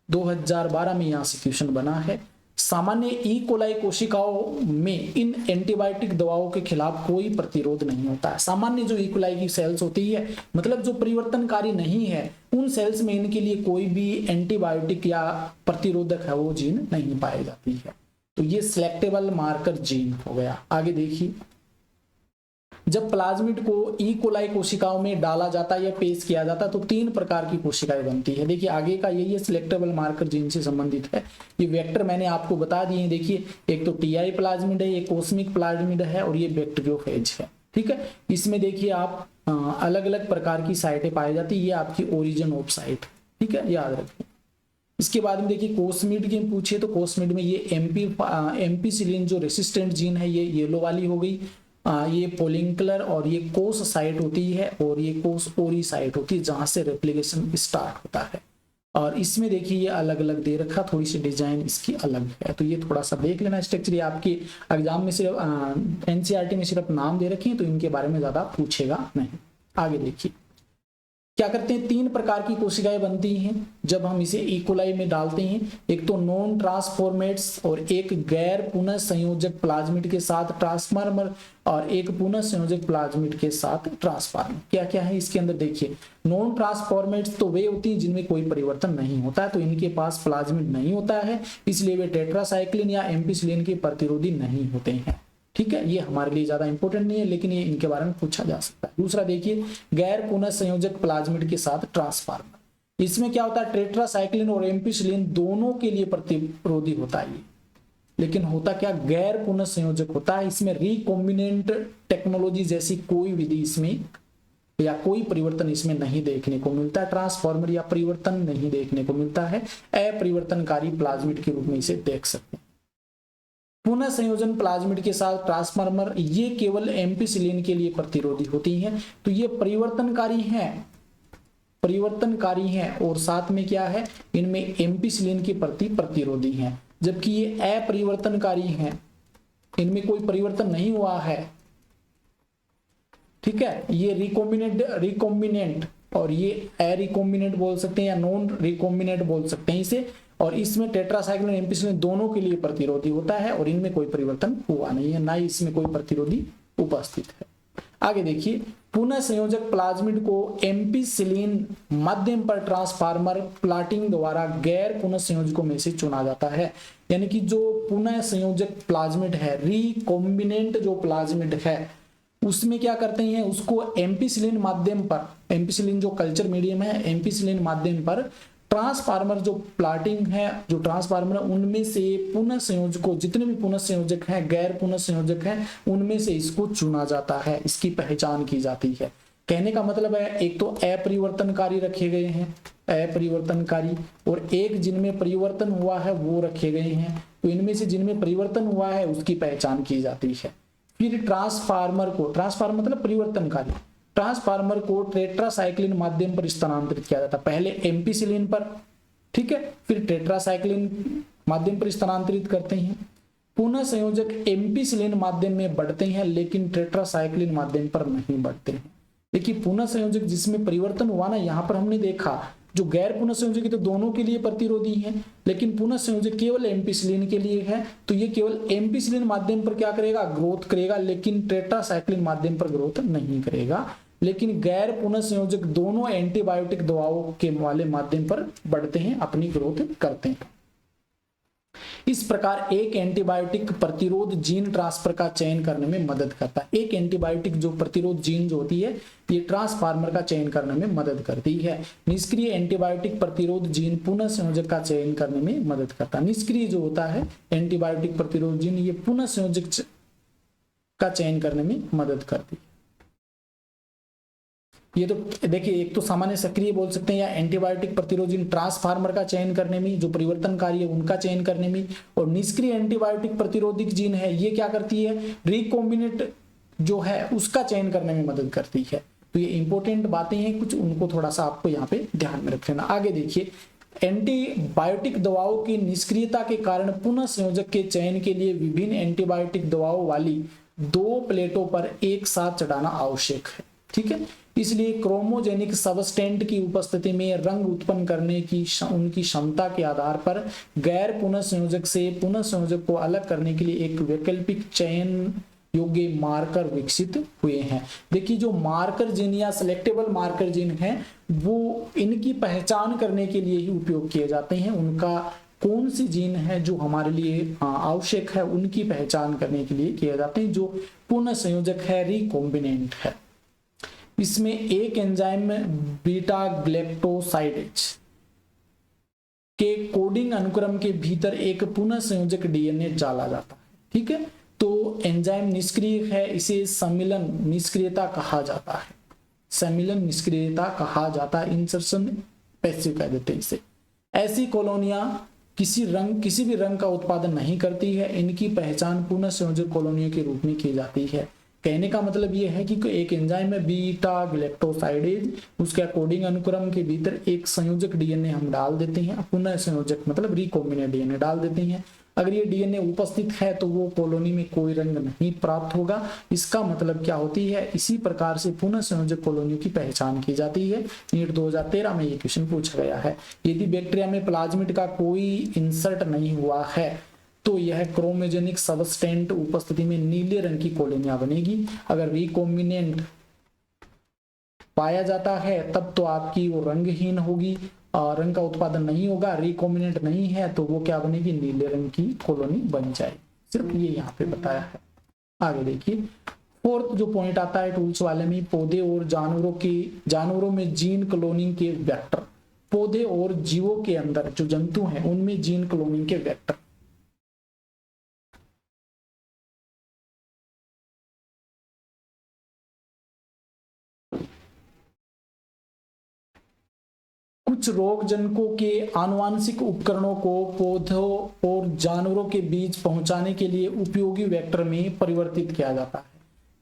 [SPEAKER 1] 2012 में यहाँ से क्वेश्चन बना है। सामान्य ई कोलाई कोशिकाओं में इन एंटीबायोटिक दवाओं के खिलाफ कोई प्रतिरोध नहीं होता है। सामान्य जो ई कोलाई की सेल्स होती है, मतलब जो परिवर्तनकारी नहीं है, उन सेल्स में इनके लिए कोई भी एंटीबायोटिक या प्रतिरोधक है वो जीन नहीं पाई जाती है। तो ये सिलेक्टेबल मार्कर जीन हो गया। आगे देखिए, जब प्लाज्मिड को ई कोलाई कोशिकाओं में डाला जाता है या पेश किया जाता है तो 3 प्रकार की कोशिकाएं बनती है। देखिए आगे का यही सिलेक्टेबल मार्कर जीन से संबंधित है। ये वेक्टर मैंने आपको बता दिए। देखिए एक तो टीआई प्लाज्मिड है, एक कोस्मिक प्लाज्मिड है और ये बैक्टीरियोफेज है, ठीक है। इसमें देखिए आप अलग अलग प्रकार की साइटें पाई जाती है, ये आपकी ओरिजिन ऑफ साइट, ठीक है, याद रखिए। इसके बाद में देखिए कोस्मिड की पूछे तो कोस्मिड में ये एम्पिसिलिन जो रेसिस्टेंट जीन है ये येलो वाली हो गई, ये पोलिंकुलर और ये कोस साइट होती है और ये कोस ओरी साइट होती है जहां से रेप्लिकेशन स्टार्ट होता है। और इसमें देखिए ये अलग अलग दे रखा, थोड़ी सी डिजाइन इसकी अलग है, तो ये थोड़ा सा देख लेना स्ट्रक्चर। आपके एग्जाम में सिर्फ एनसीईआरटी में सिर्फ नाम दे रखे हैं तो इनके बारे में ज्यादा पूछेगा नहीं। आगे देखिए क्या करते हैं, 3 प्रकार की कोशिकाएं बनती हैं जब हम इसे ई कोलाई में डालते हैं। एक तो नॉन ट्रांसफॉर्मेट्स और एक गैर पुनः संयोजक प्लाज्मिड के साथ ट्रांसफार्मर और एक पुनः संयोजक प्लाज्मिड के साथ ट्रांसफार्मर। क्या क्या है इसके अंदर देखिए, नॉन ट्रांसफॉर्मेट्स तो वे होती हैं जिनमें कोई परिवर्तन नहीं होता है, तो इनके पास प्लाज्मिड नहीं होता है, इसलिए वे टेट्रासाइक्लिन या एम्पिसिलिन के प्रतिरोधी नहीं होते हैं, ठीक है। ये हमारे लिए ज्यादा इंपॉर्टेंट नहीं है लेकिन ये इनके बारे में पूछा जा सकता है। दूसरा देखिए गैर पुनः संयोजक प्लाज्मिड के साथ ट्रांसफार्मर। इसमें क्या होता है, टेट्रासाइक्लिन और एम्पिसिलिन दोनों के लिए प्रतिरोधी होता है, लेकिन होता क्या गैर पुनः संयोजक होता है। इसमें रिकॉम्बिनेंट टेक्नोलॉजी जैसी कोई विधि इसमें या कोई परिवर्तन इसमें नहीं देखने को मिलता है, ट्रांसफॉर्मर या परिवर्तन नहीं देखने को मिलता है। अपरिवर्तनकारी प्लाज्मिड के रूप में इसे देख सकते हैं। पुनः संयोजन प्लाज्मिड के साथ ट्रांसफार्मर ये केवल एम्पिसिलिन के लिए प्रतिरोधी होती हैं, तो ये परिवर्तनकारी हैं और साथ में क्या है, इनमें एम्पिसिलिन के प्रति प्रतिरोधी हैं, जबकि ये अपरिवर्तनकारी हैं, इनमें कोई परिवर्तन नहीं हुआ है, ठीक है। ये रिकॉम्बिनेंट और ये अरिकॉम्बिनेंट बोल सकते हैं या नॉन रिकॉम्बिनेंट बोल सकते हैं इसे, और इसमें टेट्रासाइक्लिन एम्पिसिलिन दोनों के लिए प्रतिरोधी होता है और इनमें कोई परिवर्तन हुआ नहीं है, ना ही इसमें कोई प्रतिरोधी उपस्थित है। आगे देखिए, पुनः संयोजक प्लाज्मिड को एम्पिसिलिन माध्यम पर ट्रांसफार्मर प्लाटिंग द्वारा गैर पुनः संयोजकों में से चुना जाता है। यानी कि जो पुनः संयोजक प्लाज्मिड है, रिकॉम्बिनेंट जो प्लाज्मिड है, उसमें क्या करते हैं, उसको एम्पिसिलिन माध्यम पर, एम्पिसिलिन जो कल्चर मीडियम है, एम्पिसिलिन माध्यम पर ट्रांसफार्मर जो प्लाटिंग है, जो ट्रांसफार्मर उनमें से पुनः संयोजकों, जितने भी पुनः संयोजक हैं, गैर पुनः संयोजक हैं, उनमें से इसको चुना जाता है, इसकी पहचान की जाती है। कहने का मतलब है एक तो अपरिवर्तनकारी रखे गए हैं, अपरिवर्तनकारी, और एक जिनमें परिवर्तन हुआ है वो रखे गए हैं। तो इनमें से जिनमें परिवर्तन हुआ है उसकी पहचान की जाती है। फिर ट्रांसफार्मर को, ट्रांसफार्मर मतलब परिवर्तनकारी, ट्रांसफार्मर को टेट्रासाइक्लिन माध्यम पर स्थानांतरित किया जाता है। पहले एम्पिसिलिन पर, ठीक है, फिर टेट्रासाइक्लिन माध्यम पर स्थानांतरित करते हैं। पुनः संयोजक एम्पिसिलिन माध्यम में बढ़ते हैं लेकिन टेट्रासाइक्लिन माध्यम पर नहीं बढ़ते हैं। देखिए पुनः संयोजक जिसमें परिवर्तन हुआ ना, यहां पर हमने देखा जो गैर पुनः संयोजक तो दोनों के लिए प्रतिरोधी है, लेकिन पुनः संयोजक केवल एम्पिसिलिन के लिए है। तो ये केवल एम्पिसिलिन माध्यम पर क्या करेगा, ग्रोथ करेगा, लेकिन टेट्रासाइक्लिन माध्यम पर ग्रोथ नहीं करेगा। लेकिन गैर पुनः संयोजक दोनों एंटीबायोटिक दवाओं के वाले माध्यम पर बढ़ते हैं, अपनी ग्रोथ करते हैं। इस प्रकार एक एंटीबायोटिक प्रतिरोध जीन ट्रांसफर का चयन करने में मदद करता है। एक एंटीबायोटिक जो प्रतिरोध जीन जो होती है ये ट्रांसफार्मर का चयन करने में मदद करती है। निष्क्रिय एंटीबायोटिक प्रतिरोध जीन पुनः संयोजक का चयन करने में मदद करता है। निष्क्रिय जो होता है एंटीबायोटिक प्रतिरोध जीन ये पुनः संयोजक का चयन करने में मदद करती है। ये तो देखिए एक तो सामान्य सक्रिय बोल सकते हैं या एंटीबायोटिक प्रतिरोधी ट्रांसफार्मर का चयन करने में, जो परिवर्तनकारी है उनका चयन करने में, और निष्क्रिय एंटीबायोटिक प्रतिरोधक जीन है ये क्या करती है, रिकॉम्बिनेंट जो है उसका चयन करने में मदद करती है। तो ये इंपॉर्टेंट बातें हैं कुछ, उनको थोड़ा सा आपको यहाँ पे ध्यान में रख लेना। आगे देखिए, एंटीबायोटिक दवाओं की निष्क्रियता के कारण पुनः संयोजक के चयन के लिए विभिन्न एंटीबायोटिक दवाओं वाली 2 प्लेटों पर एक साथ चढ़ाना आवश्यक है, ठीक है। इसलिए क्रोमोजेनिक सबस्टेंट की उपस्थिति में रंग उत्पन्न करने की उनकी क्षमता के आधार पर गैर पुनः संयोजक से पुनः संयोजक को अलग करने के लिए एक वैकल्पिक चयन योग्य मार्कर विकसित हुए हैं। देखिए जो मार्कर जीन या सिलेक्टेबल मार्कर जीन है वो इनकी पहचान करने के लिए ही उपयोग किए जाते हैं। उनका कौन सी जीन है जो हमारे लिए आवश्यक है उनकी पहचान करने के लिए किए जाते हैं। जो पुनः संयोजक है रिकॉम्बिनेंट है, इसमें एक एंजाइम बीटा ग्लैक्टोसाइडेज के कोडिंग अनुक्रम के भीतर एक पुनः संयोजक डीएनए डाला जाता है, ठीक है। तो एंजाइम निष्क्रिय है, इसे सम्मिलन निष्क्रियता कहा जाता है, सम्मिलन निष्क्रियता कहा जाता है, इंसर्शन पैसिव कह देते हैं इसे। ऐसी कॉलोनियां किसी भी रंग का उत्पादन नहीं करती है, इनकी पहचान पुनः संयोजक कॉलोनियों के रूप में की जाती है। कहने का मतलब यह है कि एक एंजाइम है बीटा ग्लैक्टोसाइडेज, उसके कोडिंग अनुक्रम के भीतर एक संयोजक डीएनए हम डाल देते हैं, पुनः संयोजक मतलब रिकॉम्बिनेंट डीएनए डाल देते हैं। अगर ये डीएनए उपस्थित है तो वो कॉलोनी में कोई रंग नहीं प्राप्त होगा। इसका मतलब क्या होती है, इसी प्रकार से पुनः संयोजक कॉलोनियों की पहचान की जाती है। नीट 2013 में ये क्वेश्चन पूछा गया है। यदि बैक्टीरिया में प्लाज्मिड का कोई इंसर्ट नहीं हुआ है तो यह क्रोमोजेनिक सबस्टेंट उपस्थिति में नीले रंग की कॉलोनियां बनेगी। अगर रिकॉम्बिनेंट पाया जाता है तब तो आपकी वो रंगहीन होगी, रंग का उत्पादन नहीं होगा। रिकॉम्बिनेंट नहीं है तो वो क्या बनेगी, नीले रंग की कॉलोनी बन जाएगी। सिर्फ ये यहाँ पे बताया है। आगे देखिए, फोर्थ जो पॉइंट आता है टूल्स वाले में, पौधे और जानवरों में जीन क्लोनिंग के वेक्टर। पौधे और जीवों के अंदर जो जंतु हैं उनमें जीन क्लोनिंग के वेक्टर। कुछ रोगजनकों के आनुवांशिक उपकरणों को पौधों और जानवरों के बीच पहुंचाने के लिए उपयोगी वेक्टर में परिवर्तित किया जाता है।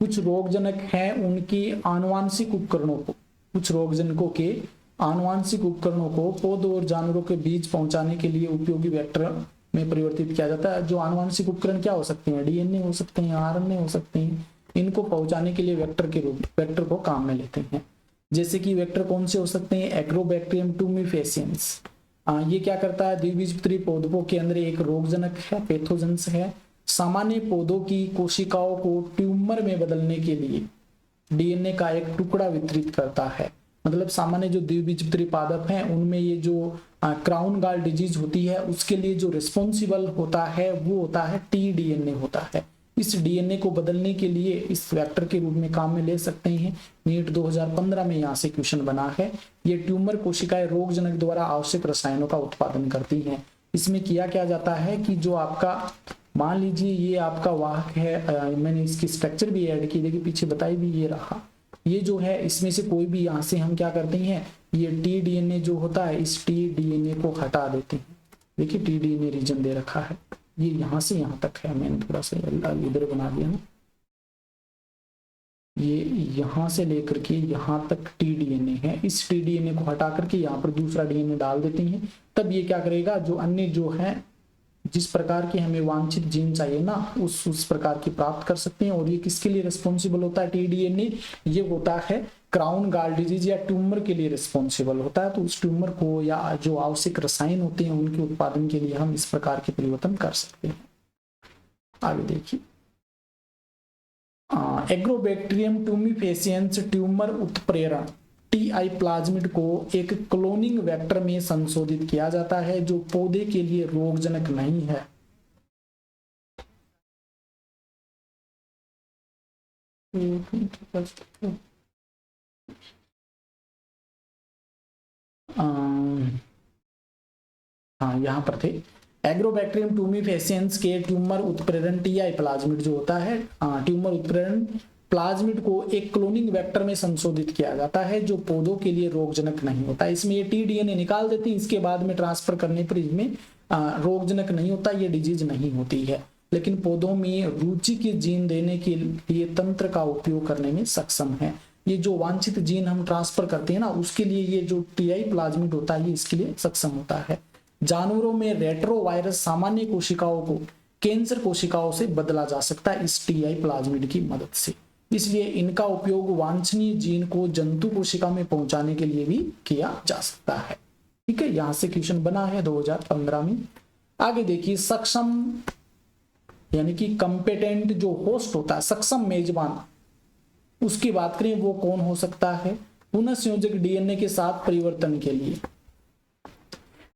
[SPEAKER 1] कुछ रोगजनक हैं उनके आनुवांशिक उपकरणों को, कुछ रोगजनकों के आनुवांशिक उपकरणों को पौधों और जानवरों के बीच पहुंचाने के लिए उपयोगी वेक्टर में परिवर्तित किया जाता है। जो आनुवांशिक उपकरण क्या हो सकते हैं, डीएनए हो सकते हैं, आरएनए हो सकते हैं। इनको पहुंचाने के लिए वेक्टर को काम में लेते हैं। जैसे कि वेक्टर कौन से हो सकते हैं, एग्रोबैक्टीरियम टूमिफेसियंस। ये क्या करता है, द्विबीजपत्री पौधों के अंदर एक रोगजनक है, पैथोजेंस है। सामान्य पौधों की कोशिकाओं को ट्यूमर में बदलने के लिए डीएनए का एक टुकड़ा वितरित करता है। मतलब सामान्य जो द्विबीजपत्री पादप हैं उनमें ये जो क्राउन गाल डिजीज होती है उसके लिए जो रिस्पॉन्सिबल होता है वो होता है टी डीएनए होता है। इस डीएनए को बदलने के लिए इस वेक्टर के रूप में काम में ले सकते हैं। नीट 2015 में यहाँ से क्वेश्चन बना है। ये ट्यूमर कोशिकाएं रोगजनक द्वारा आवश्यक रसायनों का उत्पादन करती हैं। इसमें किया क्या जाता है कि जो आपका मान लीजिए ये आपका वाहक है, मैंने इसकी स्ट्रक्चर भी ऐड की, देखिए पीछे बताई भी ये रहा। ये जो है इसमें से कोई भी यहाँ से हम क्या करते हैं, ये टी-डीएनए जो होता है इस टी-डीएनए को हटा देते हैं। देखिए टी-डीएनए रीजन दे रखा है, ये यहाँ से यहाँ तक है, मैंने थोड़ा सा इधर बना दिया ना, ये यहाँ से लेकर के यहाँ तक टी-डीएनए है, इस टी-डीएनए को हटा करके यहाँ पर दूसरा डीएनए डाल देते हैं। तब ये क्या करेगा, जो अन्य जो है जिस प्रकार की हमें वांछित जीन चाहिए ना उस प्रकार की प्राप्त कर सकते हैं। और ये किसके लिए रिस्पॉन्सिबल होता है टी-डीएनए, ये होता है क्राउन गाल डिजीज या ट्यूमर के लिए रिस्पॉन्सिबल होता है। तो उस ट्यूमर को या जो आवश्यक रसायन होते हैं उनके उत्पादन के लिए हम इस प्रकार के परिवर्तन कर सकते हैं। आगे देखिए, एग्रोबैक्टीरियम ट्यूमिफेसिएंस ट्यूमर उत्प्रेरण टीआई प्लाज्मिड को एक क्लोनिंग वेक्टर में संशोधित किया जाता है जो पौधे के लिए रोगजनक नहीं है। हाँ यहाँ पर थे, एग्रोबैक्टीरियम ट्यूमिफेसिएंस के ट्यूमर उत्प्रेरण टीआई प्लाज्मिड जो होता है, ट्यूमर उत्प्रेरण प्लाज्मिड को एक क्लोनिंग वेक्टर में संशोधित किया जाता है जो पौधों के लिए रोगजनक नहीं होता। इसमें ये टी-डीएनए निकाल देते हैं, इसके बाद में ट्रांसफर करने पर इसमें रोगजनक नहीं होता, ये डिजीज नहीं होती है, लेकिन पौधों में रुचि के जीन देने के लिए तंत्र का उपयोग करने में सक्षम है। ये जो वांछित जीन हम ट्रांसफर करते हैं ना उसके लिए ये जो टीआई प्लाज्मिड होता है ये इसके लिए सक्षम होता है। जानवरों में रेट्रोवायरस सामान्य कोशिकाओं को कैंसर कोशिकाओं से बदला जा सकता है इस टीआई प्लाज्मिड की मदद से, इसलिए इनका उपयोग वांछनीय जीन को जंतु कोशिका में पहुंचाने के लिए भी किया जा सकता है। ठीक है, यहां से क्वेश्चन बना है 2015 में। आगे देखिए, सक्षम यानी कि कंपेटेंट जो होस्ट होता है, सक्षम मेजबान, उसकी बात करें वो कौन हो सकता है। पुनः संयोजक डीएनए के साथ परिवर्तन के लिए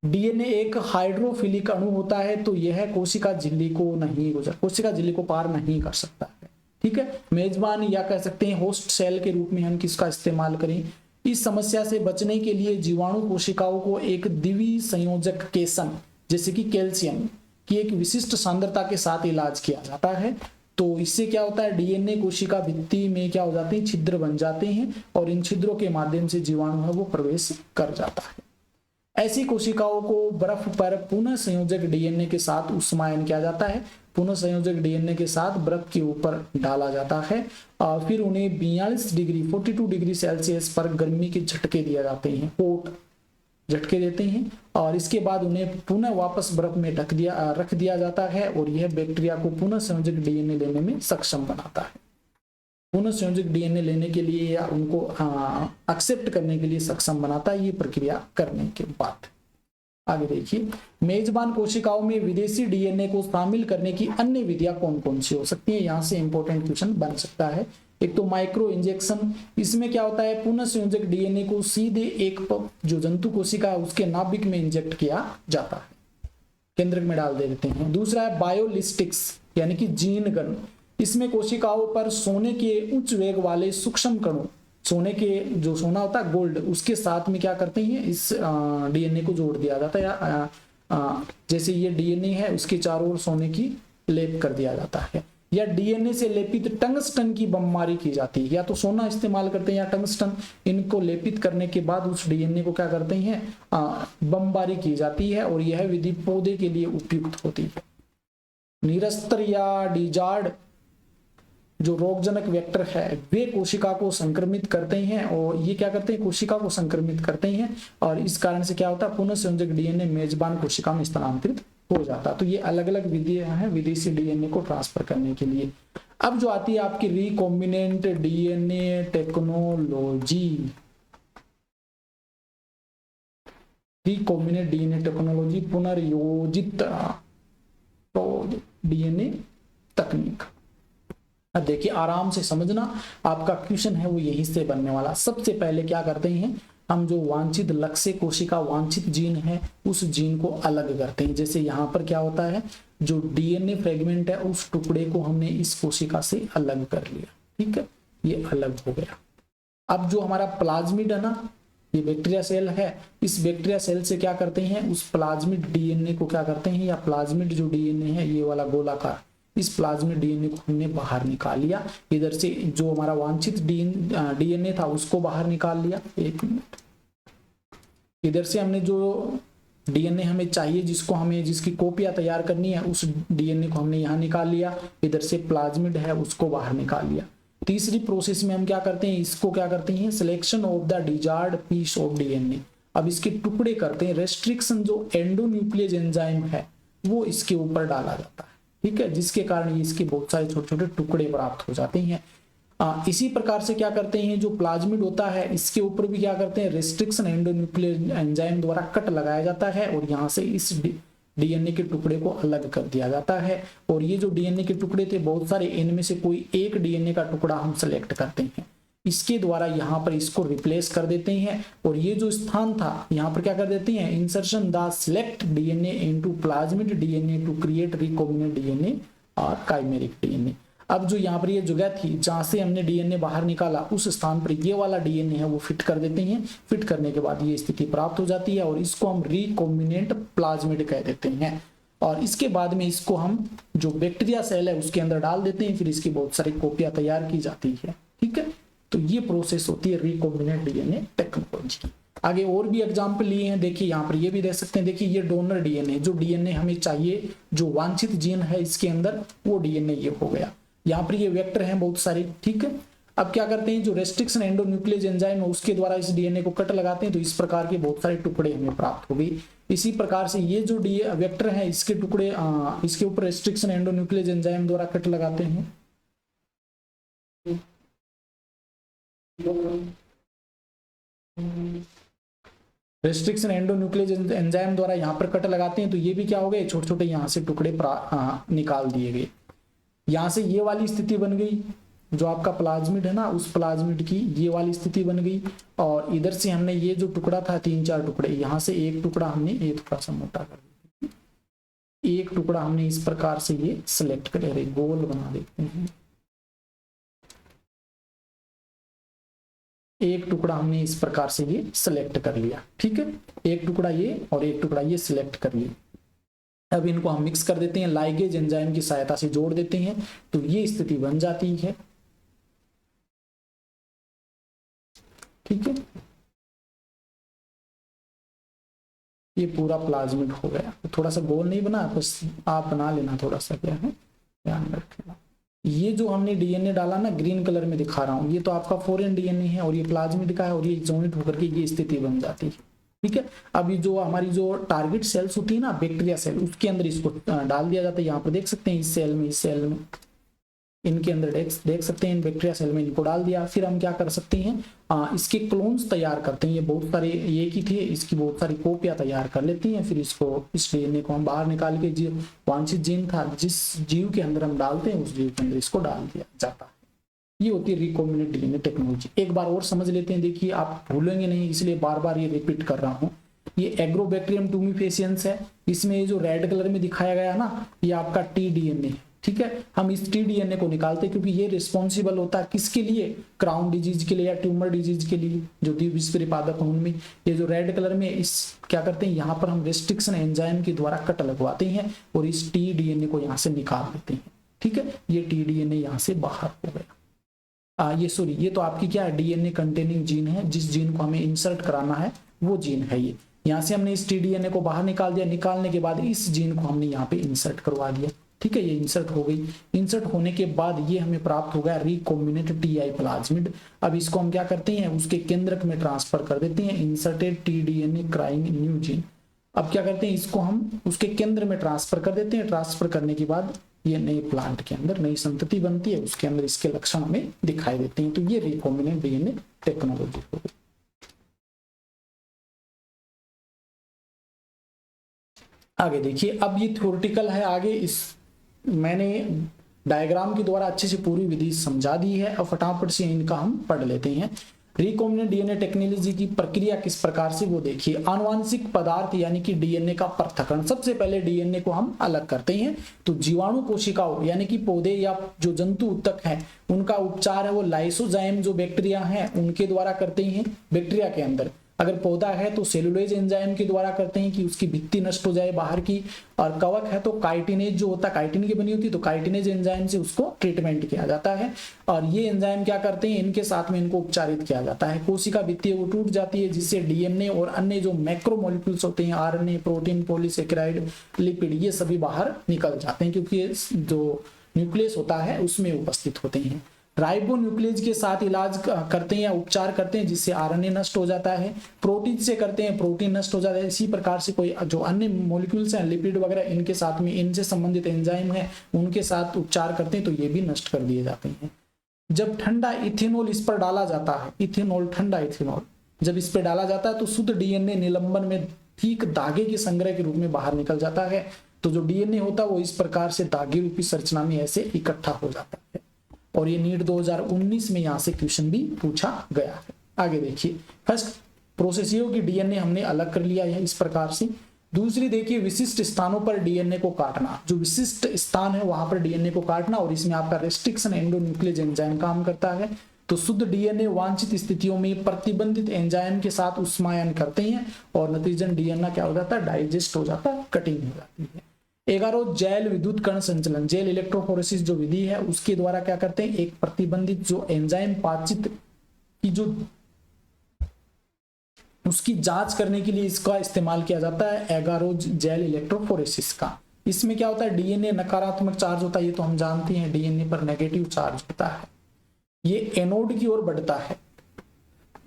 [SPEAKER 1] डीएनए एक हाइड्रोफिलिक अणु होता है तो यह कोशिका झिल्ली को नहीं कोशिका झिल्ली को पार नहीं कर सकता है। ठीक है, मेजबान या कह सकते हैं होस्ट सेल के रूप में हम किसका इस्तेमाल करें। इस समस्या से बचने के लिए जीवाणु कोशिकाओं को एक द्विसंयोजक केसन जैसे कि कैल्शियम की एक विशिष्ट सांद्रता के साथ इलाज किया जाता है। तो इससे क्या होता है, डीएनए कोशिका भित्ति में क्या हो जाते हैं, छिद्र बन जाते हैं और इन छिद्रों के माध्यम से जीवाणु है वो प्रवेश कर जाता है। ऐसी कोशिकाओं को बर्फ पर पुनः संयोजक डीएनए के साथ उष्मायन किया जाता है। पुनः संयोजक डीएनए के साथ बर्फ के ऊपर डाला जाता है और फिर उन्हें 42 डिग्री सेल्सियस पर गर्मी के झटके दिए जाते हैं, हॉट झटके देते हैं और इसके बाद उन्हें पुनः वापस बर्फ में रख दिया जाता है और यह बैक्टीरिया को पुनः संयोजक डीएनए लेने में सक्षम बनाता है। पुनः संयोजक डीएनए लेने के लिए या उनको एक्सेप्ट करने के लिए सक्षम बनाता है ये प्रक्रिया करने के बाद। आगे देखिए, मेजबान कोशिकाओं में विदेशी डीएनए को शामिल करने की अन्य विधियां कौन कौन सी हो सकती है, यहां से इंपॉर्टेंट क्वेश्चन बन सकता है। एक तो माइक्रो इंजेक्शन, इसमें क्या होता है, पुनः संयोजक डीएनए को सीधे एक जो जंतु कोशिका है उसके नाभिक में इंजेक्ट किया जाता है, केंद्रक में डाल देते हैं। दूसरा है बायोलिस्टिक्स यानी कि जीन गन, इसमें कोशिकाओं पर सोने के उच्च वेग वाले सूक्ष्म कणों, सोने के जो सोना होता है गोल्ड, उसके साथ में क्या करते हैं इस डीएनए को जोड़ दिया जाता है या जैसे ये डीएनए है उसके चारों ओर सोने की लेप कर दिया जाता है। या डीएनए से लेपित टंगस्टन की बमबारी की जाती है, या तो सोना इस्तेमाल करते हैं या टंगस्टन, इनको लेपित करने के बाद उस डीएनए को क्या करते हैं बमबारी की जाती है और यह विधि पौधे के लिए उपयुक्त होती है। निरस्तर या डिजार्ड जो रोगजनक वेक्टर है वे कोशिका को संक्रमित करते हैं और ये क्या करते हैं, कोशिका को संक्रमित करते हैं और इस कारण से क्या होता है, पुनः संयोजक डीएनए मेजबान कोशिका में स्थानांतरित हो जाता है। तो ये अलग अलग विधियां हैं विदेशी डीएनए को ट्रांसफर करने के लिए। अब जो आती है आपकी recombinant DNA technology, recombinant DNA technology पुनर्योजित डीएनए तकनीक। अब देखिए आराम से समझना, आपका क्वेश्चन है वो यहीं से बनने वाला। सबसे पहले क्या करते हैं हम, जो वांछित लक्ष्य कोशिका वांछित जीन है उस जीन को अलग करते हैं। जैसे यहाँ पर क्या होता है, जो डीएनए फ्रेगमेंट है उस टुकड़े को हमने इस कोशिका से अलग कर लिया, ठीक है, ये अलग हो गया। अब जो हमारा प्लाज्मिड है ना, ये बैक्टीरिया सेल है, इस बैक्टीरिया सेल से क्या करते हैं, उस प्लाज्मिड डीएनए को क्या करते हैं, या प्लाज्मिड जो डीएनए है ये वाला गोलाकार, इस प्लाज्मिड डीएनए को हमने बाहर निकाल लिया। इधर से जो हमारा वांछित डीएनए था उसको बाहर निकाल लिया। एक मिनट, इधर से हमने जो डीएनए हमें चाहिए, जिसकी कॉपियां तैयार करनी है, उस डीएनए को हमने यहाँ निकाल लिया। इधर से प्लाज्मिड है उसको बाहर निकाल लिया। तीसरी प्रोसेस में हम क्या करते हैं, इसको क्या करते हैं, selection of the desired piece of DNA. अब इसके टुकड़े करते हैं, रेस्ट्रिक्शन जो एंडोन्यूक्लियस एंजाइम है वो इसके ऊपर डाला जाता है, ठीक है, जिसके कारण ये इसके बहुत सारे छोटे छोटे टुकड़े प्राप्त हो जाते हैं। इसी प्रकार से क्या करते हैं, जो प्लाज्मिड होता है इसके ऊपर भी क्या करते हैं, रेस्ट्रिक्शन एंडोन्यूक्लियस एंजाइम द्वारा कट लगाया जाता है और यहाँ से इस डीएनए के टुकड़े को अलग कर दिया जाता है। और ये जो डीएनए के टुकड़े थे बहुत सारे, इनमें से कोई एक डीएनए का टुकड़ा हम सेलेक्ट करते हैं, इसके द्वारा यहाँ पर इसको रिप्लेस कर देते हैं। और ये जो स्थान था यहाँ पर क्या कर देते हैं, insertion the select DNA into plasmid DNA to create recombinant DNA और काइमेरिक डीएनए। अब जो यहाँ पर ये जगह थी जहां से हमने डीएनए बाहर निकाला, उस स्थान पर ये वाला डीएनए है वो फिट कर देते हैं। फिट करने के बाद ये स्थिति प्राप्त हो जाती है और इसको हम रिकॉम्बिनेंट प्लाज्मिड कह देते हैं। और इसके बाद में इसको हम जो बैक्टीरिया सेल है उसके अंदर डाल देते हैं, फिर इसकी बहुत सारी कॉपियां तैयार की जाती है, ठीक है। तो ये प्रोसेस होती है रिकॉम्बिनेंट डीएनए टेक्नोलॉजी। आगे और भी एग्जाम्पल लिए हैं, देखिए यहाँ पर ये भी देख सकते हैं। देखिए ये डोनर डीएनए, जो डीएनए हमें चाहिए, जो वांछित जीन है इसके अंदर, वो डीएनए ये हो गया। यहाँ पर ये वेक्टर हैं बहुत सारे, ठीक है। अब क्या करते हैं, जो रेस्ट्रिक्शन एंडोन्यूक्लियस एंजाइम है उसके द्वारा इस डीएनए को कट लगाते हैं, तो इस प्रकार के बहुत सारे टुकड़े हमें प्राप्त हो गई। इसी प्रकार से ये जो वेक्टर है इसके टुकड़े इसके ऊपर रेस्ट्रिक्शन एंडोन्यूक्लियस एंजाइम द्वारा कट लगाते हैं। रेस्ट्रिक्शन एंडोन्यूक्लियस एंजाइम द्वारा यहाँ पर कट लगाते हैं, तो ये भी क्या हो गए, छोटे छोटे यहाँ से टुकड़े निकाल दिए गए। यहाँ से ये वाली स्थिति बन गई, जो आपका प्लाज्मिड है ना, उस प्लाज्मिड की ये वाली स्थिति बन गई। और इधर से हमने ये जो टुकड़ा था, 3-4 टुकड़े, यहाँ से एक टुकड़ा हमने ये थोड़ा सा मोटा कर दिया, एक टुकड़ा हमने इस प्रकार से ये सिलेक्ट कर, अरे गोल बना देते हैं, एक टुकड़ा हमने इस प्रकार से ये सिलेक्ट कर लिया, ठीक है। एक टुकड़ा ये और एक टुकड़ा ये सिलेक्ट कर लिया। अब इनको हम मिक्स कर देते हैं, लाइगेज एंजाइम की सहायता से जोड़ देते हैं, तो ये स्थिति बन जाती है, ठीक है। ये पूरा प्लाज्मिड हो गया। थोड़ा सा गोल नहीं बना, बस आप बना लेना, थोड़ा सा क्या है ध्यान रखना। ये जो हमने डीएनए डाला ना, ग्रीन कलर में दिखा रहा हूं, ये तो आपका फॉरेन डीएनए है और ये प्लाज्मिड का है, और ये जॉइंट होकर के ये स्थिति बन जाती है, ठीक है। अभी जो हमारी जो टारगेट सेल्स होती है ना, बैक्टीरिया सेल, उसके अंदर इसको डाल दिया जाता है। यहाँ पर देख सकते हैं इस सेल में इनके अंदर देख सकते हैं, इन बैक्टीरिया सेल में इनको डाल दिया। फिर हम क्या कर सकते हैं, इसके क्लोन्स तैयार करते हैं। ये बहुत सारे ये की थे, इसकी बहुत सारी कॉपियां तैयार कर लेती हैं। फिर इसको, इस डीएनए को हम बाहर निकाल के, जो वांछित जीन था जिस जीव के अंदर हम डालते हैं, उस जीव के अंदर इसको डाल दिया जाता है। ये होती है रिकॉम्बिनेंट डीएनए टेक्नोलॉजी। एक बार और समझ लेते हैं, देखिए आप भूलेंगे नहीं, इसलिए बार बार ये रिपीट कर रहा हूँ। ये एग्रोबैक्टीरियम टूमीफेसियंस है, इसमें ये जो रेड कलर में दिखाया गया ना, ये आपका टी डीएनए, ठीक है। हम इस टी डीएनए को निकालते हैं क्योंकि ये रिस्पॉन्सिबल होता है किसके लिए, क्राउन डिजीज के लिए या ट्यूमर डिजीज के लिए, जो द्विबीजपत्री पादप है उनमें। ये जो रेड कलर में, इस क्या करते हैं, यहाँ पर हम रेस्ट्रिक्शन एंजाइम के द्वारा कट लगवाते हैं और इस टी डीएनए को यहाँ से निकाल देते हैं, ठीक है। ये टी डीएनए यहाँ से बाहर हो गया। ये तो आपकी क्या है, डीएनए कंटेनिंग जीन है, जिस जीन को हमें इंसर्ट कराना है वो जीन है ये। यहाँ से हमने इस टी डीएनए को बाहर निकाल दिया, निकालने के बाद इस जीन को हमने यहाँ पे इंसर्ट करवा दिया, ठीक है। ये इंसर्ट हो गई। इंसर्ट होने के बाद ये हमें प्राप्त हो गया रिकॉम्बिनेंट टीआई प्लाज्मिड। अब इसको हम क्या करते हैं, उसके केंद्रक में ट्रांसफर कर देते हैं, inserted T DNA crying new gene. अब क्या करते हैं, इसको हम उसके केंद्र में ट्रांसफर कर देते हैं। ट्रांसफर करने के बाद ये नए प्लांट के अंदर नई संतति बनती है, उसके अंदर इसके लक्षण हमें दिखाई देते हैं। तो ये रिकॉम्बिनेंट डीएनए टेक्नोलॉजी हो गई। आगे देखिए, अब ये थ्योरेटिकल है, आगे इस मैंने डायग्राम के द्वारा अच्छे से पूरी विधि समझा दी है। और फटाफट से इनका हम पढ़ लेते हैं। रिकॉम्बिनेंट डीएनए टेक्नोलॉजी की प्रक्रिया किस प्रकार से, वो देखिए। आनुवांशिक पदार्थ यानी कि डीएनए का पृथक्करण। सबसे पहले डीएनए को हम अलग करते हैं। तो जीवाणु कोशिकाओं यानी कि पौधे या जो जंतु उत्तक है, उनका उपचार है वो लाइसोजाइम जो बैक्टीरिया है उनके द्वारा करते हैं बैक्टीरिया के अंदर। अगर पौधा है तो सेलुलोज एंजाइम के द्वारा करते हैं कि उसकी भित्ति नष्ट हो जाए बाहर की, और कवक है तो काइटिनेज जो होता है, काइटिन की बनी होती है, तो काइटिनेज एंजाइम से उसको ट्रीटमेंट किया जाता है। और ये एंजाइम क्या करते हैं, इनके साथ में इनको उपचारित किया जाता है। कोशिका भित्ति वो टूट जाती है, जिससे डीएनए और अन्य जो मैक्रोमोलिक्यूल्स होते हैं, आरएनए, प्रोटीन, पॉलीसेकेराइड, लिपिड, ये सभी बाहर निकल जाते हैं, क्योंकि जो न्यूक्लियस होता है उसमें उपस्थित होते हैं। राइबोन्यूक्लियस के साथ इलाज करते हैं या उपचार करते हैं, जिससे आरएनए नष्ट हो जाता है। प्रोटीन से करते हैं, प्रोटीन नष्ट हो जाता है। इसी प्रकार से कोई जो अन्य मॉलिक्यूल्स हैं, लिपिड वगैरह, इनके साथ में इनसे संबंधित एंजाइम है, उनके साथ उपचार करते हैं तो ये भी नष्ट कर दिए जाते हैं। जब ठंडा इथेनॉल इस पर डाला जाता है, इथेनॉल, ठंडा इथेनॉल जब इस पर डाला जाता है तो शुद्ध डीएनए निलंबन में ठीक धागे के संग्रह के रूप में बाहर निकल जाता है। तो जो डीएनए होता है वो इस प्रकार से धागे रूपी संरचना में ऐसे इकट्ठा हो जाता है। और ये नीट 2019 में यहाँ से क्वेश्चन भी पूछा गया है। आगे देखिए, फर्स्ट प्रोसेस ये होगी, डीएनए हमने अलग कर लिया है इस प्रकार से। दूसरी देखिए, विशिष्ट स्थानों पर डीएनए को काटना। जो विशिष्ट स्थान है वहां पर डीएनए को काटना, और इसमें आपका रेस्ट्रिक्शन एंडोन्यूक्लियस एंजाइम काम करता है। तो शुद्ध डीएनए वांछित स्थितियों में प्रतिबंधित एंजाइम के साथ उष्मायन करते हैं और नतीजन डीएनए क्या हो जाता है, डाइजेस्ट हो जाता है, कटिंग हो जाती है। 11 जैल विद्युत कण संचलन, जैल इलेक्ट्रोफोरेसिस जो विधि है उसके द्वारा क्या करते हैं, एक प्रतिबंधित जो एंजाइम पाचित की जो उसकी जांच करने के लिए इसका इस्तेमाल किया जाता है, एगारोज जैल इलेक्ट्रोफोरेसिस का। इसमें क्या होता है, डीएनए नकारात्मक चार्ज होता है, ये तो हम जानते हैं, डीएनए पर नेगेटिव चार्ज होता है, ये एनोड की ओर बढ़ता है।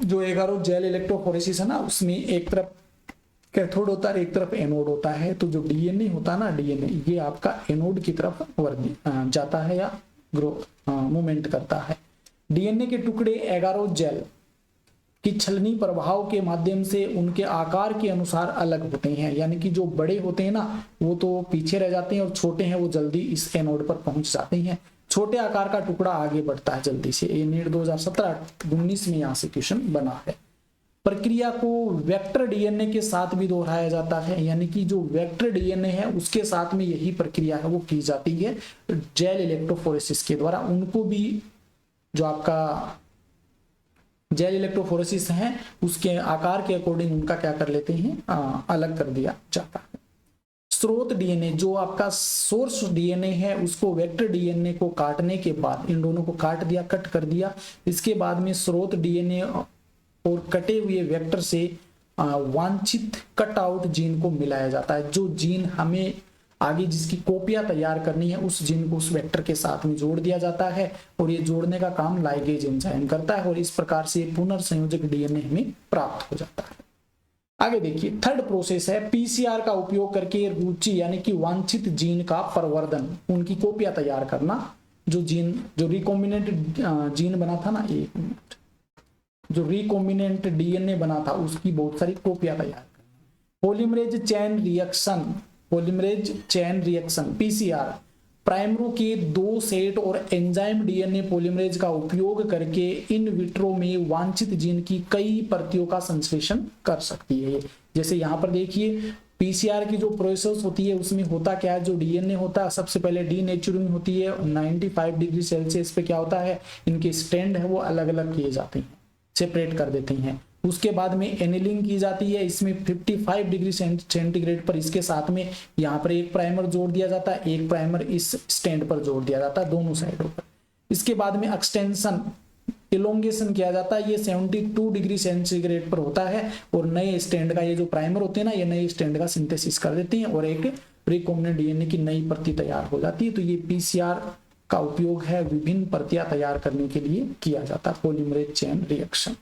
[SPEAKER 1] जो एगारोज जैल इलेक्ट्रोफोरेसिस है ना, उसमें एक तरफ कैथोड होता है, एक तरफ एनोड होता है। तो जो डीएनए होता है ना, डीएनए ये आपका एनोड की तरफ जाता है या ग्रो मूवमेंट करता है। डीएनए के टुकड़े एगारोज जैल की छलनी प्रभाव के माध्यम से उनके आकार के अनुसार अलग होते हैं, यानी कि जो बड़े होते हैं ना वो तो पीछे रह जाते हैं, और छोटे हैं वो जल्दी इस एनोड पर पहुंच जाते हैं। छोटे आकार का टुकड़ा आगे बढ़ता है जल्दी से। ये नीट 2017-19 में यहाँ से क्वेश्चन बना है। प्रक्रिया को वेक्टर डीएनए के साथ भी दोहराया जाता है, यानी कि जो वेक्टर डीएनए है उसके साथ में यही प्रक्रिया है वो की जाती है जेल इलेक्ट्रोफोरेसिस के द्वारा। उनको भी जो आपका जेल इलेक्ट्रोफोरेसिस है उसके आकार के अकॉर्डिंग उनका क्या कर लेते हैं, अलग कर दिया जाता है। स्रोत डीएनए, जो आपका सोर्स डीएनए है उसको वेक्टर डीएनए को काटने के बाद, इन दोनों को काट दिया, कट कर दिया, इसके बाद में स्रोत डीएनए और कटे हुए वेक्टर से वांछित कट आउट जीन को मिलाया जाता है। जो जीन हमें आगे जिसकी कॉपियां तैयार करनी है उस जीन को उस वेक्टर के साथ में जोड़ दिया जाता है, और ये जोड़ने का काम लाइगेज एंजाइम करता है, और इस प्रकार से पुनर्संयोजक डीएनए हमें प्राप्त हो जाता है। आगे देखिए, थर्ड प्रोसेस है पीसीआर का उपयोग करके रुचि यानी कि वांछित जीन का प्रवर्धन, उनकी कॉपियां तैयार करना। जो जीन, जो रिकॉम्बिनेंट जीन बना था ना, एक मिनट, जो रिकॉम्बिनेंट डीएनए बना था उसकी बहुत सारी कॉपियां तैयार करना। Polymerase chain reaction, polymerase chain reaction PCR, प्राइमरों के 2 सेट और एंजाइम डीएनए पॉलीमरेज का उपयोग करके इन विट्रो में वांछित जीन की कई प्रतियों का संश्लेषण कर सकती है। जैसे यहाँ पर देखिए, पीसीआर की जो प्रोसेस होती है उसमें होता क्या है, जो डीएनए होता है सबसे पहले डीनेचुरिंग होती है, 95 डिग्री सेल्सियस पे क्या होता है, इनके स्टैंड है वो अलग अलग किए जाते हैं, सेपरेट कर देते हैं। उसके बाद में एनिलिंग की जाती है, इसमें 55 डिग्री सेंटीग्रेड पर इसके साथ में यहाँ पर एक प्राइमर जोड़ दिया जाता है, एक प्राइमर इस स्टैंड पर जोड़ दिया जाता है दोनों साइडों पर। इसके बाद में एक्सटेंशन, इलोंगेशन किया जाता है, ये 72 डिग्री सेंटीग्रेड पर होता है, और नए स्टैंड का ये जो प्राइमर होते हैं ना, ये नए स्टैंड का सिंथेसिस कर देते हैं और एक रिकॉम्बिनेंट डीएनए की नई प्रति तैयार हो जाती है। तो ये पीसीआर का उपयोग है विभिन्न प्रतियां तैयार करने के लिए किया जाता है, पॉलीमरेज चेन रिएक्शन।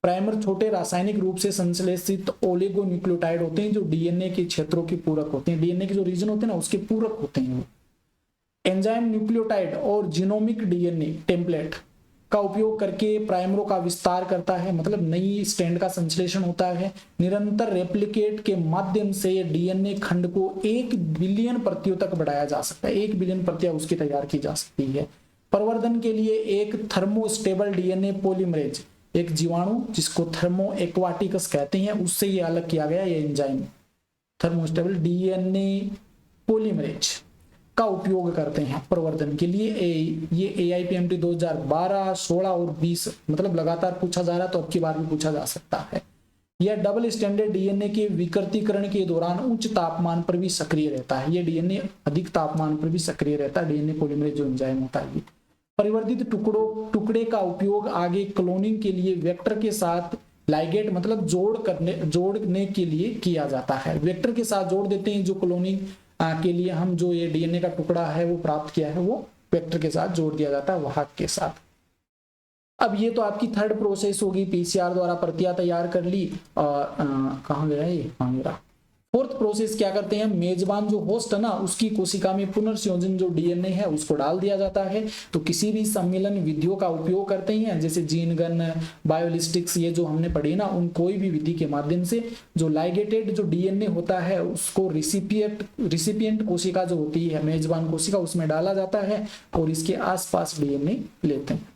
[SPEAKER 1] प्राइमर छोटे रासायनिक रूप से संश्लेषित ओलिगोन्यूक्लियोटाइड होते हैं जो डीएनए के क्षेत्रों के पूरक होते हैं, डीएनए के जो रीजन होते हैं ना उसके पूरक होते हैं वो। एंजाइम न्यूक्लियोटाइड और जीनोमिक डीएनए टेम्पलेट का उपयोग करके प्राइमरों का विस्तार करता है, मतलब नई स्टैंड का संश्लेषण होता है। निरंतर रेप्लिकेट के माध्यम से डीएनए खंड को 1 बिलियन प्रतियों तक बढ़ाया जा सकता है, 1 बिलियन प्रतियां उसकी तैयार की जा सकती है। प्रवर्धन के लिए एक थर्मोस्टेबल डीएनए पॉलीमरेज, एक जीवाणु जिसको थर्मो एक्वाटिकस कहते हैं, उससे ये अलग किया गया ये एंजाइम थर्मोस्टेबल डीएनए पॉलीमरेज का उपयोग करते हैं प्रवर्धन के लिए। ये AIPMT 2012, 16 और 20 मतलब लगातार पूछा जा रहा है, तो अब की बार भी पूछा जा सकता है। यह डबल स्टैंडर्ड डीएनए के विकृतीकरण के दौरान उच्च तापमान पर भी सक्रिय रहता है। यह डीएनए अधिक तापमान पर भी सक्रिय रहता है, डीएनए पॉलीमरेज जो एंजाइम होता है। परिवर्तित टुकड़े का उपयोग आगे क्लोनिंग के लिए वेक्टर के साथ लाइगेट मतलब जोड़ने के लिए किया जाता है। वेक्टर के साथ जोड़ देते हैं, जो क्लोनिंग के लिए हम जो ये डीएनए का टुकड़ा है वो प्राप्त किया है वो वेक्टर के साथ जोड़ दिया जाता है, वाहक के साथ। अब ये तो आपकी थर्ड प्रोसेस होगी, पीसीआर द्वारा प्रतियां तैयार कर ली। और कहाँ गया ये, मेरा फोर्थ प्रोसेस क्या करते हैं, मेजबान जो होस्ट है ना उसकी कोशिका में पुनर्संयोजन जो डीएनए है उसको डाल दिया जाता है। तो किसी भी सम्मिलन विधियों का उपयोग करते हैं, जैसे जीन गन, बायोलिस्टिक्स, ये जो हमने पढ़ी ना, उन कोई भी विधि के माध्यम से जो लाइगेटेड जो डीएनए होता है उसको रिसिपिएंट कोशिका जो होती है, मेजबान कोशिका, उसमें डाला जाता है और इसके आसपास डीएनए लेते हैं।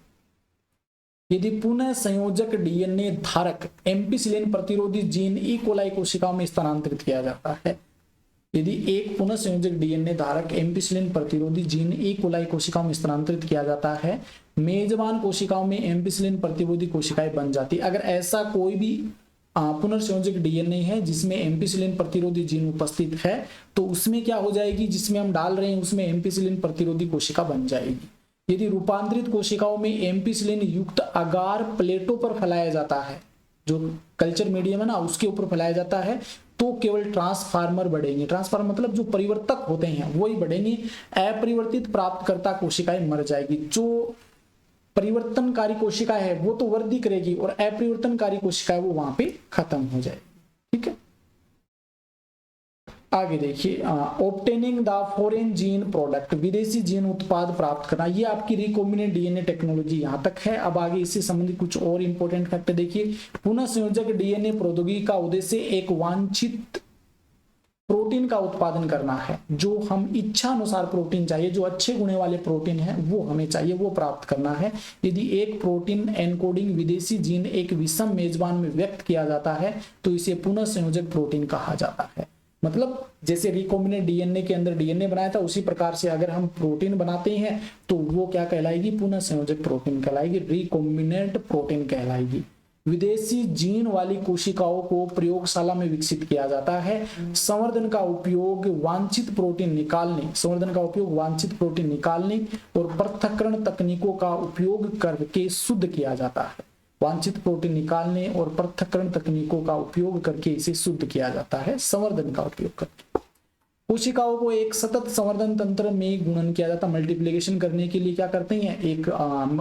[SPEAKER 1] यदि पुनः संयोजक डीएनए धारक एम्पिसिलिन प्रतिरोधी जीन ई कोलाई कोशिकाओं में स्थानांतरित किया जाता है, यदि एक पुनः संयोजक डीएनए धारक एम्पिसिलिन प्रतिरोधी जीन ई कोलाई कोशिकाओं में स्थानांतरित किया जाता है, मेजबान कोशिकाओं में एम्पिसिलिन प्रतिरोधी कोशिकाएं बन जाती है। अगर ऐसा कोई भी पुनर्संयोजक डीएनए है जिसमें एम्पिसिलिन प्रतिरोधी जीन उपस्थित है तो उसमें क्या हो जाएगी, जिसमें हम डाल रहे हैं उसमें एम्पिसिलिन प्रतिरोधी कोशिका बन जाएगी। यदि रूपांतरित कोशिकाओं में एम्पिसिलिन युक्त अगार प्लेटों पर फैलाया जाता है, जो कल्चर मीडियम है ना उसके ऊपर फैलाया जाता है, तो केवल ट्रांसफार्मर बढ़ेंगे। ट्रांसफार्मर मतलब जो परिवर्तक होते हैं वही बढ़ेंगे, अपरिवर्तित प्राप्तकर्ता कोशिकाएं मर जाएगी। जो परिवर्तनकारी कोशिका है वो तो वृद्धि करेगी और अपरिवर्तनकारी कोशिका है वो वहां पे खत्म हो जाएगी। ठीक है, आगे देखिए, obtaining the foreign gene product, विदेशी जीन उत्पाद प्राप्त करना, ये आपकी रिकॉम्बिनेंट डीएनए टेक्नोलॉजी यहां तक है। अब आगे इससे संबंधित कुछ और इंपॉर्टेंट फैक्ट देखिए, पुनः संयोजक डीएनए प्रौद्योगिकी का उद्देश्य एक वांछित प्रोटीन का उत्पादन करना है। जो हम इच्छा अनुसार प्रोटीन चाहिए, जो अच्छे गुणे वाले प्रोटीन है वो हमें चाहिए, वो प्राप्त करना है। यदि एक प्रोटीन एनकोडिंग विदेशी जीन एक विषम मेजबान में व्यक्त किया जाता है तो इसे पुनः संयोजक प्रोटीन कहा जाता है। मतलब जैसे रिकॉम्बिनेंट डीएनए के अंदर डीएनए बनाया था उसी प्रकार से अगर हम प्रोटीन बनाते हैं तो वो क्या कहलाएगी, पुनः संयोजक प्रोटीन कहलाएगी, रिकॉम्बिनेंट प्रोटीन कहलाएगी। विदेशी जीन वाली कोशिकाओं को प्रयोगशाला में विकसित किया जाता है। संवर्धन का उपयोग वांछित प्रोटीन निकालने और पृथक्करण तकनीकों का उपयोग करके शुद्ध किया जाता है। वांछित प्रोटीन निकालने और पृथक्करण तकनीकों का उपयोग करके इसे शुद्ध किया जाता है, संवर्धन का उपयोग करके। कोशिकाओं को एक सतत संवर्धन तंत्र में गुणन किया जाता है। मल्टीप्लिकेशन करने के लिए क्या करते हैं, एक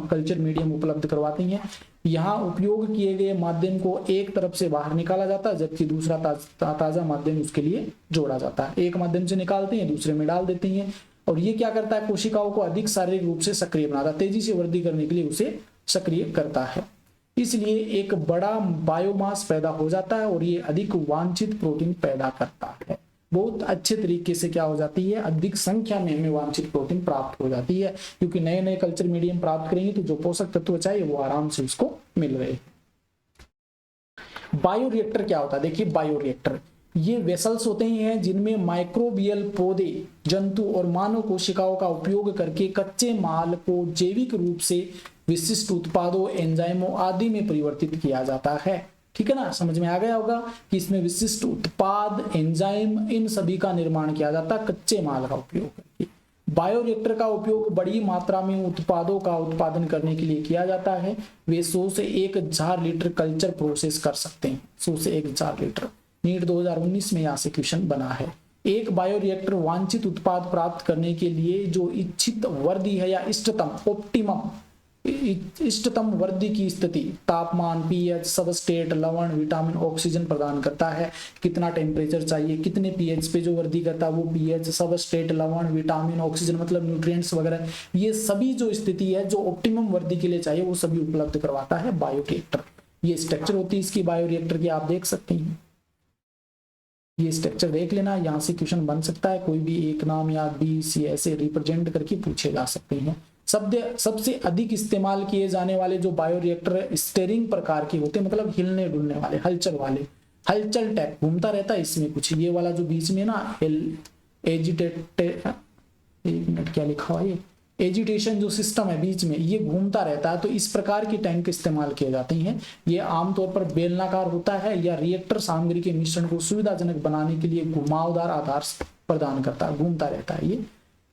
[SPEAKER 1] कल्चर मीडियम उपलब्ध करवाते हैं। यहाँ उपयोग किए गए माध्यम को एक तरफ से बाहर निकाला जाता है जबकि दूसरा ताजा माध्यम उसके लिए जोड़ा जाता है। एक माध्यम से निकालते हैं दूसरे में डाल देते हैं और ये क्या करता है, कोशिकाओं को अधिक शारीरिक रूप से सक्रिय बनाता है, तेजी से वृद्धि करने के लिए उसे सक्रिय करता है। इसलिए एक बड़ा बायोमास पैदा हो जाता है और ये अधिक वांछित प्रोटीन पैदा करता है। बहुत अच्छे तरीके से क्या हो जाती है, अधिक संख्या में हमें वांछित प्रोटीन प्राप्त हो जाती है, क्योंकि नए नए कल्चर मीडियम प्राप्त करेंगे तो जो पोषक तत्व चाहिए वो आराम से उसको मिल रहे हैं। बायोरिएक्टर क्या होता है, देखिए बायोरिएक्टर ये वेसल्स होते हैं जिनमें माइक्रोबियल पौधे, जंतु और मानव कोशिकाओं का उपयोग करके कच्चे माल को जैविक रूप से विशिष्ट उत्पादों, एंजाइमों आदि में परिवर्तित किया जाता है। ठीक है ना, समझ में आ गया होगा कि इसमें विशिष्ट उत्पाद, एंजाइम, इन सभी का निर्माण किया जाता है कच्चे माल का उपयोग करके। बायोरिएक्टर का उपयोग बड़ी मात्रा में उत्पादों का उत्पादन करने के लिए किया जाता है। वे 100 से 1000 लीटर कल्चर प्रोसेस कर सकते हैं, 100 से 1000 लीटर। नीट 2019 में यहाँ से क्वेश्चन बना है। एक बायोरिएक्टर वांछित उत्पाद प्राप्त करने के लिए जो इच्छित वृद्धि है या इष्टतम वृद्धि की स्थिति, तापमान, पीएच, सबस्ट्रेट, लवण, विटामिन, ऑक्सीजन प्रदान करता है। कितना टेम्परेचर चाहिए, कितने पीएच पे जो वृद्धि करता है वो पीएच, सबस्ट्रेट, लवण, विटामिन, ऑक्सीजन मतलब न्यूट्रिएंट्स वगैरह, ये सभी जो स्थिति है जो ऑप्टिमम वृद्धि के लिए चाहिए वो सभी उपलब्ध करवाता है बायोरिएक्टर। ये स्ट्रक्चर होती है इसकी बायोरिएक्टर की, आप देख सकते हैं। ये स्ट्रक्चर देख लेना, यहाँ से क्वेश्चन बन सकता है, कोई भी एक नाम या 20 ऐसे रिप्रेजेंट करके पूछे जा सकते हैं। सबसे अधिक इस्तेमाल किए जाने वाले जो बायोरिएक्टर स्टेरिंग प्रकार के होते हैं, मतलब हिलने डुलने वाले, हलचल वाले, हलचल टाइप घूमता रहता है इसमें कुछ, ये वाला जो बीच में ना एजिटेट, एक मिनट क्या लिखा हुआ, ये एजिटेशन जो सिस्टम है बीच में ये घूमता रहता है, तो इस प्रकार की टैंक इस्तेमाल किए जाते हैं। ये आमतौर पर बेलनाकार होता है या रिएक्टर सामग्री के मिश्रण को सुविधाजनक बनाने के लिए घुमावदार आधार प्रदान करता है, घूमता रहता है। ये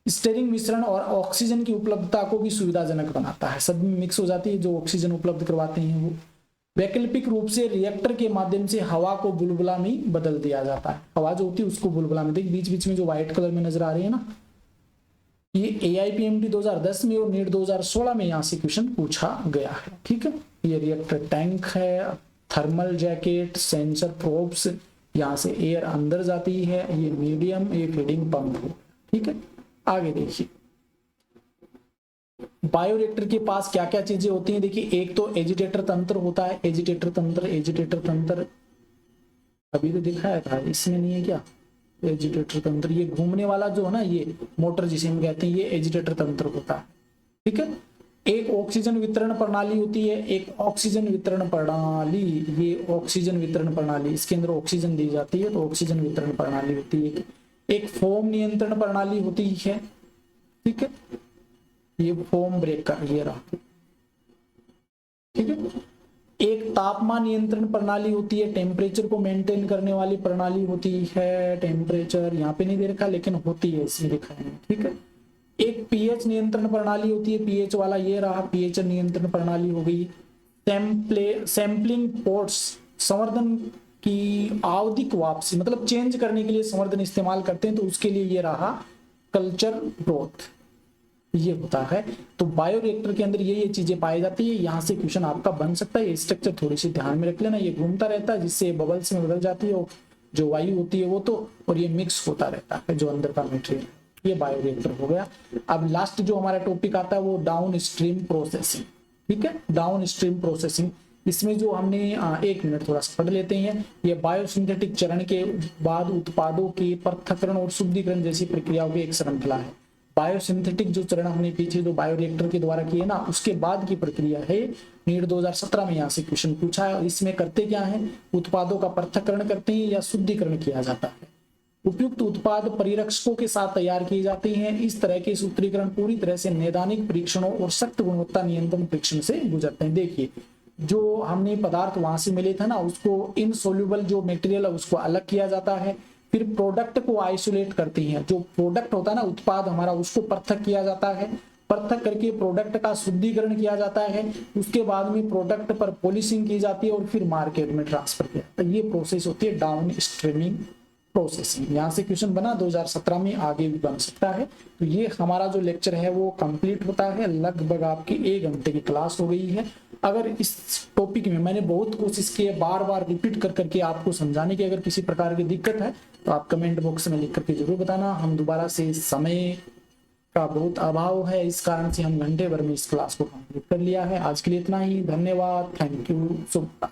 [SPEAKER 1] स्टेरिंग मिश्रण और ऑक्सीजन की उपलब्धता को भी सुविधाजनक बनाता है, सब में मिक्स हो जाती है, जो ऑक्सीजन उपलब्ध करवाते हैं वो। वैकल्पिक रूप से रिएक्टर के माध्यम से हवा को बुलबुला में बदल दिया जाता है, हवा जो होती है उसको बुलबुला में, देख बीच बीच में जो व्हाइट कलर में नजर आ रही है ना, ये AIPMT 2010 में और नीट 2016 में यहाँ से क्वेश्चन पूछा गया है। ठीक है, ये रिएक्टर टैंक है, थर्मल जैकेट, सेंसर प्रोब्स, यहाँ से एयर अंदर जाती है, ये मीडियम, ये फीडिंग पंप है। ठीक है, आगे देखिए बायोरिएक्टर के पास क्या क्या चीजें होती हैं। देखिए एक तो एजिटेटर तंत्र होता है, एजिटेटर तंत्र अभी तो दिखाया था, इसमें नहीं है क्या एजिटेटर तंत्र, ये घूमने वाला जो है ना, ये मोटर जिसे हम कहते हैं, ये एजिटेटर तंत्र होता है। ठीक है, एक ऑक्सीजन वितरण प्रणाली होती है, एक ऑक्सीजन वितरण प्रणाली, ये ऑक्सीजन वितरण प्रणाली, इसके अंदर ऑक्सीजन दी जाती है तो ऑक्सीजन वितरण प्रणाली होती है। एक फोम नियंत्रण प्रणाली होती है। ठीक है, ये फोम ब्रेकर ये रहा। ठीक है, एक तापमान नियंत्रण प्रणाली होती है, टेम्परेचर को मेंटेन करने वाली प्रणाली होती है, टेम्परेचर यहाँ पे नहीं दे रखा लेकिन होती है, इसमें लिखा है। ठीक है, एक पीएच नियंत्रण प्रणाली होती है, पीएच वाला ये रहा, पीएच नियंत्रण प्रणाली हो गई। सैंपलिंग पोर्ट्स, संवर्धन की आवधिक वापसी, मतलब चेंज करने के लिए संवर्धन इस्तेमाल करते हैं, तो उसके लिए ये रहा कल्चर ग्रोथ, ये होता है। तो बायोरिएक्टर के अंदर ये चीजें पाई जाती है, यहाँ से क्वेश्चन आपका बन सकता है। ये स्ट्रक्चर थोड़ी सी ध्यान में रख लेना, ये घूमता रहता है जिससे बबल्स में बदल जाती है जो वायु होती है वो तो, और ये मिक्स होता रहता है जो अंदर का मटेरियल। ये बायोरिएक्टर हो गया। अब लास्ट जो हमारा टॉपिक आता है वो डाउन स्ट्रीम प्रोसेसिंग। ठीक है, डाउन स्ट्रीम प्रोसेसिंग, इसमें जो हमने 1 मिनट थोड़ा सा पढ़ लेते हैं। ये बायोसिंथेटिक चरण के बाद उत्पादों के पृथक्करण और शुद्धिकरण जैसी प्रक्रियाओं की एक श्रृंखला है। बायोसिंथेटिक जो चरण हमने पीछे जो बायोरिएक्टर के द्वारा किए ना, उसके बाद की प्रक्रिया है। नीट 2017 में यहाँ से क्वेश्चन पूछा है। इसमें करते क्या है, उत्पादों का पृथक्करण करते हैं या शुद्धिकरण किया जाता है। उपयुक्त उत्पाद परिरक्षकों के साथ तैयार किए जाते हैं। इस तरह के सूत्रीकरण पूरी तरह से नैदानिक परीक्षणों और सख्त गुणवत्ता नियंत्रण परीक्षण से गुजरते हैं। देखिए जो हमने पदार्थ वहां से मिले थे ना, उसको इनसोल्यूबल जो मटेरियल है उसको अलग किया जाता है, फिर प्रोडक्ट को आइसोलेट करते हैं। जो प्रोडक्ट होता है ना, उत्पाद हमारा, उसको पृथक किया जाता है, पृथक करके प्रोडक्ट का शुद्धिकरण किया जाता है। उसके बाद में प्रोडक्ट पर पॉलिशिंग की जाती है और फिर मार्केट में ट्रांसफर किया जाता है। ये प्रोसेस होती है डाउन स्ट्रीमिंग प्रोसेसिंग। यहाँ से क्वेश्चन बना 2017 में, आगे भी बन सकता है। तो ये हमारा जो लेक्चर है वो कंप्लीट होता है। लगभग आपकी 1 घंटे की क्लास हो गई है। अगर इस टॉपिक में मैंने बहुत कोशिश की है बार बार रिपीट कर करके आपको समझाने की, अगर किसी प्रकार की दिक्कत है तो आप कमेंट बॉक्स में लिख करके जरूर बताना। हम दोबारा से, समय का बहुत अभाव है, इस कारण से हम घंटे भर में इस क्लास को कंप्लीट कर लिया है। आज के लिए इतना ही, धन्यवाद, थैंक यू, सो मच।